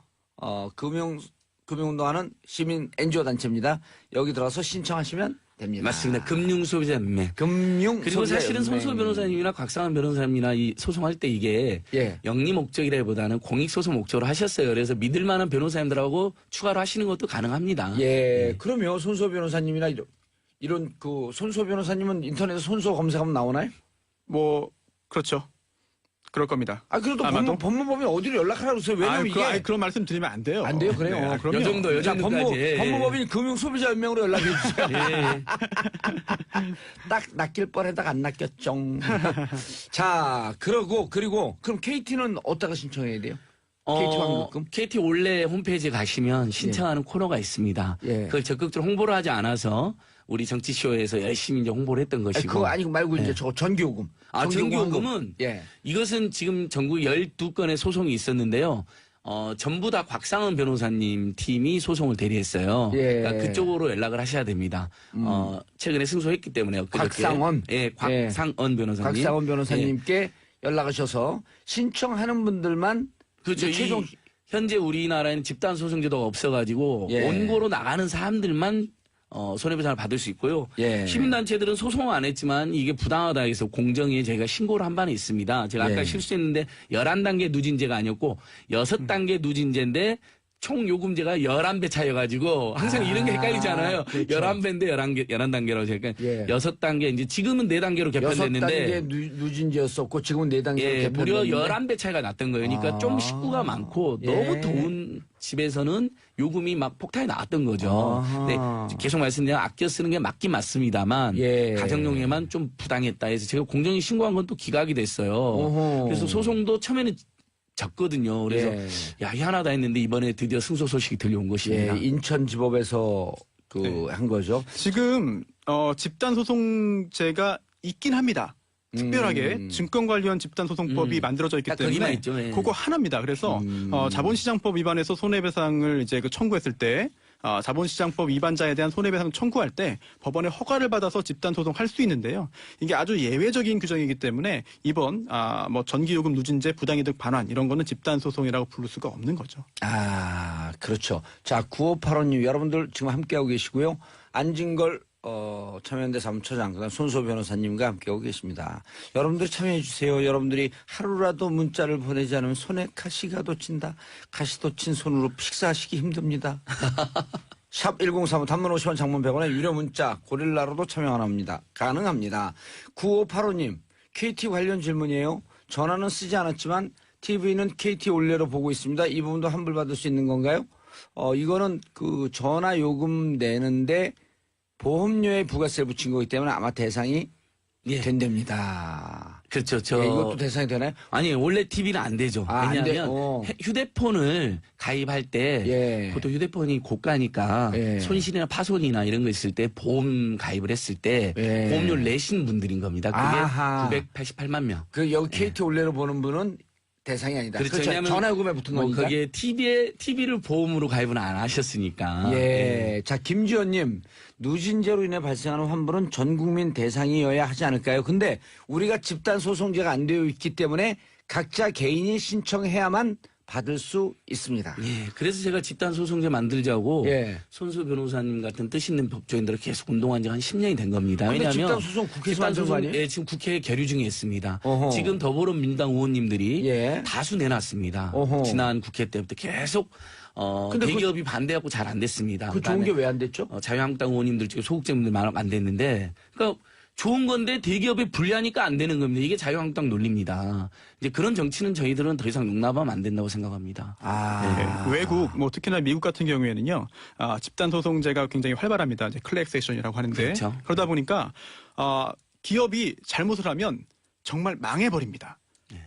금융운동하는 시민 NGO 단체입니다. 여기 들어서 신청하시면 됩니다. 맞습니다. 금융소비자연맹. 금융 그리고 사실은 손소 변호사님이나 곽상한 변호사님이나 이 소송할 때 이게 예. 영리 목적이라기보다는 공익소송 목적으로 하셨어요. 그래서 믿을 만한 변호사님들하고 추가로 하시는 것도 가능합니다. 예. 그러면 손소 변호사님이나 이런 그 손소 변호사님은 인터넷에 손소 검색하면 나오나요? 뭐 그렇죠. 그럴 겁니다. 그래도 아마도? 법무법인 어디로 연락하라고 그러세요? 왜냐면 이게 그런 말씀 드리면 안 돼요. 안 돼요, 그래요. 네, 그럼요. 요 정도, 자, 정도까지. 법무법인 금융소비자연맹으로 연락해 주세요. 예. 딱 낚일 뻔했다가 안 낚였죠. 자, 그리고 그럼 KT는 어디다가 신청해야 돼요? KT 환급금? KT 원래 홈페이지에 가시면 신청하는 코너가 있습니다. 예. 그걸 적극적으로 홍보를 하지 않아서 우리 정치쇼에서 열심히 이제 홍보를 했던 것이고. 그거 아니고 말고 이제 저 전기요금. 전기요금은 환급. 예. 이것은 지금 전국 12건의 소송이 있었는데요. 전부 다 곽상은 변호사님 팀이 소송을 대리했어요. 예. 그러니까 그쪽으로 연락을 하셔야 됩니다. 최근에 승소했기 때문에 엊그저께. 곽상원? 예, 곽상원 변호사님. 곽상원 예. 변호사님께 연락하셔서 신청하는 분들만 그렇죠. 이제 최종 현재 우리나라에는 집단 소송 제도가 없어가지고 예. 원고로 나가는 사람들만 손해배상을 받을 수 있고요. 예. 시민단체들은 소송을 안 했지만 이게 부당하다 해서 공정위에 저희가 신고를 한 바는 있습니다. 제가 아까 예. 실수했는데 11단계 누진제가 아니었고 6단계 누진제인데 총 요금제가 11배 차여가지고 항상 이런 게 헷갈리잖아요. 그렇죠. 11배인데 11단계라고 제가 예. 6단계 이제 지금은 4단계로 개편됐는데 6단계 누진제였었고 지금은 4단계로 예, 무려 개편됐는데 11배 차이가 났던 거예요. 그러니까 좀 식구가 많고 예. 너무 더운 집에서는 요금이 막 폭탄이 나왔던 거죠. 아하. 네, 계속 말씀드리면 아껴 쓰는 게 맞긴 맞습니다만 예. 가정용에만 좀 부당했다 해서 제가 공정위 신고한 건 또 기각이 됐어요. 어허. 그래서 소송도 처음에는 졌거든요. 그래서 예. 야 희한하다 했는데 이번에 드디어 승소 소식이 들려온 것입니다. 예, 인천지법에서 한 거죠. 지금 집단 소송제가 있긴 합니다. 특별하게 증권관리원 집단소송법이 만들어져 있기 딱 거기만 때문에 있죠. 예. 그거 하나입니다. 그래서 자본시장법 위반해서 손해배상을 이제 청구했을 때 자본시장법 위반자에 대한 손해배상 청구할 때 법원의 허가를 받아서 집단소송 할 수 있는데요. 이게 아주 예외적인 규정이기 때문에 이번 뭐 전기요금 누진제 부당이득 반환 이런 거는 집단소송이라고 부를 수가 없는 거죠. 그렇죠. 자, 9585님 여러분들 지금 함께하고 계시고요. 안진걸 참여연대 사무처장 그다음 손소 변호사님과 함께하고 계십니다. 여러분들이 참여해 주세요. 여러분들이 하루라도 문자를 보내지 않으면 손에 가시가 돋친다. 가시 돋친 손으로 식사하시기 힘듭니다. 샵 1035 단문 50원 장문 100원에 유료 문자 고릴라로도 참여 가능합니다. 9585님 KT 관련 질문이에요. 전화는 쓰지 않았지만 TV는 KT 올레로 보고 있습니다. 이 부분도 환불받을 수 있는 건가요? 이거는 그 전화 요금 내는데 보험료에 부가세를 붙인 거기 때문에 아마 대상이 예. 된답니다. 그렇죠. 예, 이것도 대상이 되나요? 아니 원래 TV는 안 되죠. 아, 안 돼? 왜냐하면 휴대폰을 가입할 때 예. 보통 휴대폰이 고가니까 예. 손실이나 파손이나 이런 거 있을 때 보험 가입을 했을 때 예. 보험료를 내신 분들인 겁니다. 아하. 그게 988만 명. 그 여기 KT 올레로 보는 분은 대상이 아니다. 그렇죠. 그렇죠. 왜냐하면 전화요금에 붙은 뭐 거니까. 거기에 TV를 보험으로 가입은 안 하셨으니까. 예. 자, 김지연님, 누진제로 인해 발생하는 환불은 전 국민 대상이어야 하지 않을까요? 근데 우리가 집단 소송제가 안 되어 있기 때문에 각자 개인이 신청해야만 받을 수 있습니다. 예, 그래서 제가 집단소송제 만들자고 예. 손수 변호사님 같은 뜻 있는 법조인들을 계속 운동한 지가 한 10년이 된 겁니다. 근데 왜냐하면 집단소송 국회에서 만든 거 아니에요? 예, 지금 국회에 계류 중에 있습니다. 어허. 지금 더불어민주당 의원님들이 예. 다수 내놨습니다. 어허. 지난 국회 때부터 계속 근데 대기업이 반대하고 잘 안 됐습니다. 그 좋은 게 왜 안 됐죠? 자유한국당 의원님들 중에 소극제분들 안 됐는데, 그러니까 좋은 건데 대기업에 불리하니까 안 되는 겁니다. 이게 자유한국당 논리입니다. 이제 그런 정치는 저희들은 더 이상 용납하면 안 된다고 생각합니다. 네, 외국, 뭐 특히나 미국 같은 경우에는요, 집단 소송제가 굉장히 활발합니다. 이제 클래스 액션이라고 하는데 그렇죠. 그러다 보니까 기업이 잘못을 하면 정말 망해버립니다.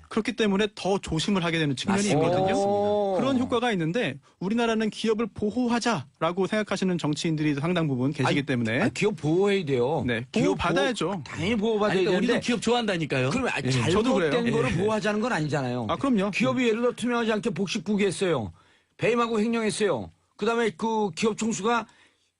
그렇기 때문에 더 조심을 하게 되는 측면이 있거든요. 오. 그런 효과가 있는데 우리나라는 기업을 보호하자라고 생각하시는 정치인들이 상당 부분 계시기 때문에 기업 보호해야 돼요. 네, 기업 보호받아야죠. 당연히 보호받아야 아니, 그러니까 되는데. 우리도 기업 좋아한다니까요. 그럼 저도 그래요. 잘못된 거를 보호하자는 건 아니잖아요. 그럼요. 기업이 예를 들어 투명하지 않게 복식부기 했어요. 배임하고 횡령했어요. 그다음에 그 기업 총수가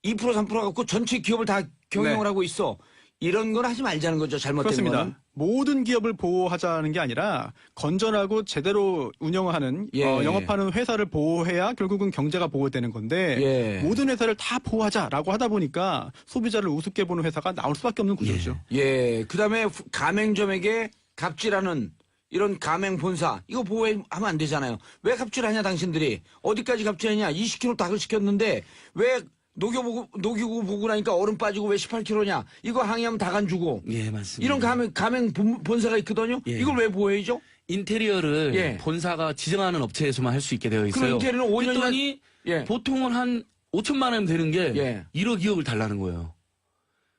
2% 3% 갖고 전체 기업을 다 경영을 네. 하고 있어. 이런 건 하지 말자는 거죠. 잘못된 그렇습니다. 거는. 모든 기업을 보호하자는 게 아니라 건전하고 제대로 운영하는 예. 영업하는 회사를 보호해야 결국은 경제가 보호되는 건데 예. 모든 회사를 다 보호하자라고 하다 보니까 소비자를 우습게 보는 회사가 나올 수밖에 없는 구조죠. 예. 그다음에 가맹점에게 갑질하는 이런 가맹 본사 이거 보호하면 안 되잖아요. 왜 갑질하냐 당신들이. 어디까지 갑질하냐. 20kg 닭을 시켰는데 왜 녹여보고 보고 나니까 얼음 빠지고 왜 18kg냐. 이거 항의하면 닭 안 주고. 예, 맞습니다. 이런 가맹 본사가 있거든요. 예. 이걸 왜 보호해야죠? 인테리어를 예. 본사가 지정하는 업체에서만 할 수 있게 되어 있어요. 그럼 인테리어는 5년이나 그랬더니 예. 보통은 한 5천만 원 되는 게 예. 1억 2억을 달라는 거예요.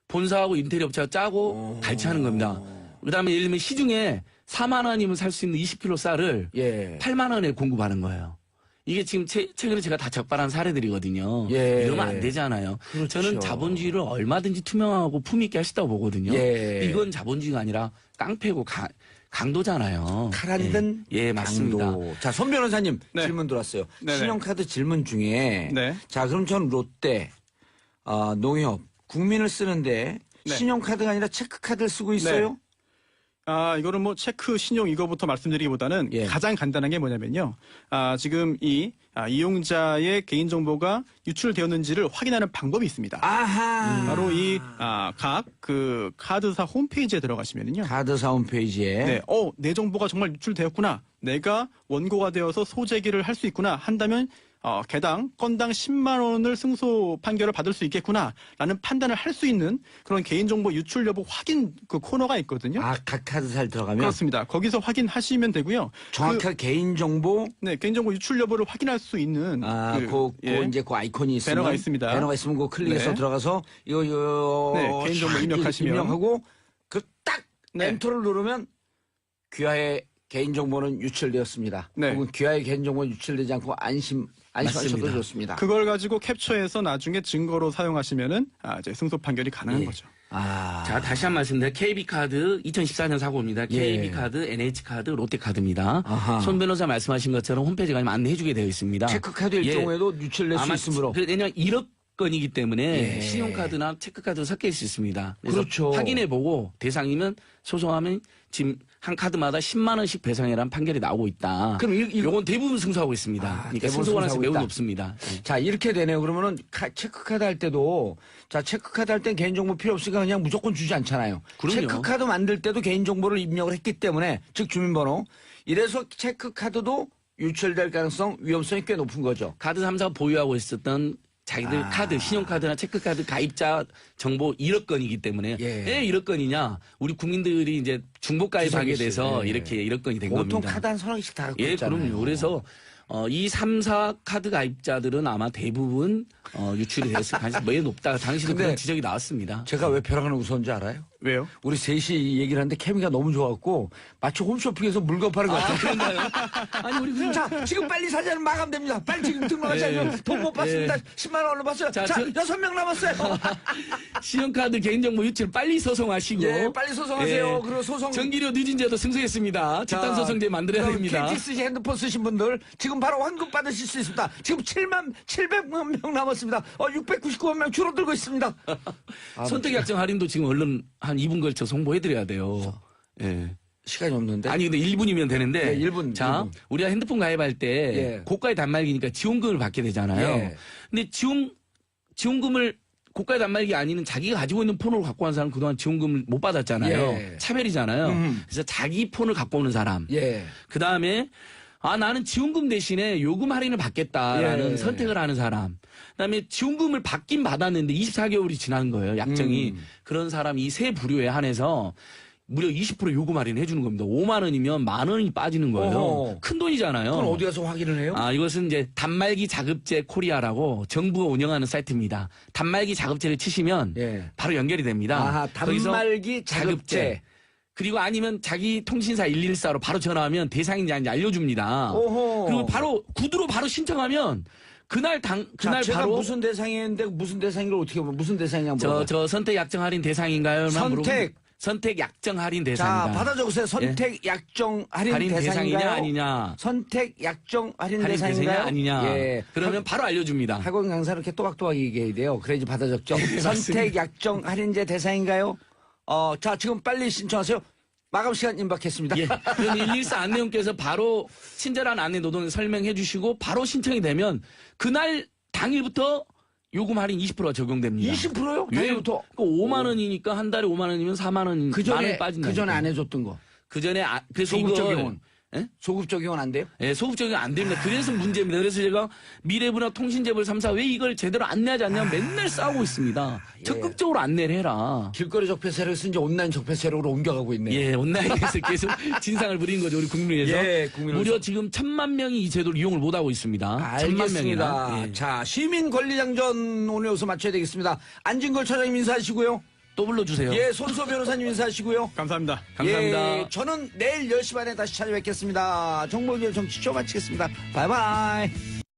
본사하고 인테리어 업체가 짜고 갈치하는 겁니다. 그다음에 예를 들면 시중에 4만 원이면 살 수 있는 20kg 쌀을 예. 8만 원에 공급하는 거예요. 이게 지금 최근에 제가 다 적발한 사례들이거든요. 예. 이러면 안 되잖아요. 그렇죠. 저는 자본주의를 얼마든지 투명하고 품위 있게 할 수 있다고 보거든요. 예. 이건 자본주의가 아니라 깡패고 강도잖아요. 칼 안 든 예, 맞습니다. 강도. 자, 손 변호사님 네. 질문 들어왔어요. 네네. 신용카드 질문 중에 네. 자, 그럼 전 롯데, 농협, 국민을 쓰는데 네. 신용카드가 아니라 체크카드를 쓰고 있어요? 이거는 뭐 체크, 신용 이거부터 말씀드리기보다는 예. 가장 간단한 게 뭐냐면요. 지금 이용자의 개인정보가 유출되었는지를 확인하는 방법이 있습니다. 아하. 바로 각 그 카드사 홈페이지에 들어가시면은요. 카드사 홈페이지에 네, 내 정보가 정말 유출되었구나. 내가 원고가 되어서 소재기를 할 수 있구나 한다면 개당 건당 10만 원을 승소 판결을 받을 수 있겠구나라는 판단을 할 수 있는 그런 개인정보 유출 여부 확인 그 코너가 있거든요. 각 카드사를 들어가면 그렇습니다. 거기서 확인하시면 되고요. 정확한 개인정보 네, 개인정보 유출 여부를 확인할 수 있는 이제 그 아이콘이 있으면 배너가 있습니다. 배너가 있으면 그 클릭해서 네. 들어가서 이거 네, 개인정보 입력하시면. 입력하고 그 딱 네. 엔터를 누르면 귀하의 개인정보는 유출되었습니다. 네. 혹은 귀하의 개인정보는 유출되지 않고 안심하셔도 맞습니다. 좋습니다. 그걸 가지고 캡처해서 나중에 증거로 사용하시면은 이제 승소 판결이 가능한 예. 거죠. 자, 다시 한 번 말씀드려. KB카드 2014년 사고입니다. 예. KB카드, NH카드, 롯데카드입니다. 아하. 손 변호사 말씀하신 것처럼 홈페이지에 가면 안내해주게 되어 있습니다. 체크카드일 예. 경우에도 유출될 수 있으므로 왜냐하면 1억 건이기 때문에 예. 신용카드나 체크카드 섞여 있을 수 있습니다. 그래서 그렇죠. 확인해보고 대상이면 소송하면 지금 한 카드마다 10만 원씩 배상해라는 판결이 나오고 있다. 그럼 요건 대부분 승소하고 있습니다. 그러니까 대부분 승소 가능성이 승소하고 매우 있다. 높습니다. 예. 자, 이렇게 되네요. 그러면은 체크카드 할 때도 체크카드 할 땐 개인정보 필요 없으니까 그냥 무조건 주지 않잖아요. 그럼요. 체크카드 만들 때도 개인정보를 입력을 했기 때문에 즉 주민번호. 이래서 체크카드도 유출될 가능성, 위험성이 꽤 높은 거죠. 카드 3사가 보유하고 있었던 자기들 카드, 신용카드나 체크카드 가입자 정보 1억 건이기 때문에 예. 왜 1억 건이냐? 우리 국민들이 이제 중복 가입하게 주사기 씨. 돼서 예. 이렇게 1억 건이 된 보통 겁니다. 카드 한 서너 개씩 다 갖고 예, 있잖아요. 그럼요. 그래서 이 3사 카드 가입자들은 아마 대부분 유출이 됐을 가능성이 매우 높다. 당시도 근데 그런 지적이 나왔습니다. 제가 왜 벼랑을 웃었는지 알아요? 왜요? 우리 셋이 얘기를 하는데 케미가 너무 좋았고 마치 홈쇼핑에서 물건 파는 것 같아요. 그런가요? 아니 우리 그 자, 지금 빨리 사자는 마감됩니다. 빨리 지금 등록하셔야 돈 못 받습니다. 10만 원 얼른 받어요. 자, 자, 6명 남았어요. 신용카드 개인정보 유출 빨리 소송하시고 예, 빨리 소송하세요. 그리고 소송 전기료 늦은 제도 승소했습니다. 집단 소송제 만들어야 됩니다. KTC 핸드폰 쓰신 분들 지금 바로 환급 받으실 수 있습니다. 지금 7만 700만 명 남았습니다. 699만 명 줄어들고 있습니다. 선택약정 할인도 지금 얼른 한 2분 걸쳐 송보해드려야 돼요. 예. 시간이 없는데. 아니 근데 1분이면 되는데. 네, 1분, 자, 1분. 우리가 핸드폰 가입할 때 예. 고가의 단말기니까 지원금을 받게 되잖아요. 예. 근데 지원금을 고가의 단말기 아니는 자기가 가지고 있는 폰으로 갖고 온 사람은 그동안 지원금을 못 받았잖아요. 예. 차별이잖아요. 그래서 자기 폰을 갖고 오는 사람. 예. 그 다음에 나는 지원금 대신에 요금 할인을 받겠다라는 예. 선택을 하는 사람. 그다음에 지원금을 받긴 받았는데 24개월이 지난 거예요. 약정이. 그런 사람 이 세 부류에 한해서 무려 20% 요금 할인 해주는 겁니다. 5만 원이면 만 원이 빠지는 거예요. 어허. 큰 돈이잖아요. 그럼 어디 가서 확인을 해요? 이것은 이제 단말기 자급제 코리아라고 정부가 운영하는 사이트입니다. 단말기 자급제를 치시면 예. 바로 연결이 됩니다. 아하, 거기서 단말기 자급제. 그리고 아니면 자기 통신사 114로 바로 전화하면 대상인지 아닌지 알려줍니다. 오호. 그리고 바로 구두로 바로 신청하면 그날 자, 제가 바로 무슨 대상이었는데 무슨 대상인걸 어떻게 보면 무슨 대상이냐 물어봐요. 저 선택 약정 할인 대상인가요? 선택 약정 할인 자, 대상입니다. 받아 적으세요. 선택 약정 할인, 할인 대상인가요? 대상이냐 아니냐? 선택 약정 할인, 할인 대상인가요? 대상이냐 아니냐? 예. 그러면 바로 알려줍니다. 학원 강사는 이렇게 또박또박 얘기해야 돼요. 그래야지 받아 적죠. 선택 약정 할인제 대상인가요? 자, 지금 빨리 신청하세요. 마감 시간 임박했습니다. 예. 그럼 114 안내원께서 바로 친절한 안내 노동을 설명해 주시고 바로 신청이 되면 그날 당일부터 요금 할인 20%가 적용됩니다. 20%요? 예. 당일부터? 5만 원이니까 한 달에 5만 원이면 4만 원, 그 만 전에 원 빠진다. 그 전에 안 해줬던 거. 그 전에 그래서 소급 이걸 적용은 예? 소급 적용은 안 돼요? 예, 소급 적용 안 됩니다. 그래서 문제입니다. 그래서 제가 미래부나 통신재벌 3사 왜 이걸 제대로 안내하지 않냐면 맨날 싸우고 있습니다. 예. 적극적으로 안내를 해라. 길거리 적폐 세력에서 이제 온라인 적폐 세력으로 옮겨가고 있네요. 예, 온라인에서 계속 진상을 부리는 거죠, 우리 국민에서. 예, 국민을 무려 지금 1,000만 명이 이 제도를 이용을 못하고 있습니다. 1,000만 알겠습니다. 명이나. 예. 자, 시민 권리장전 오늘 여기서 마쳐야 되겠습니다. 안진걸 처장님 인사하시고요. 또 불러주세요. 예, 손소 변호사님 인사하시고요. 감사합니다. 감사합니다. 예, 저는 내일 10시 반에 다시 찾아뵙겠습니다. 정보기의 정치쇼 마치겠습니다. 바이바이.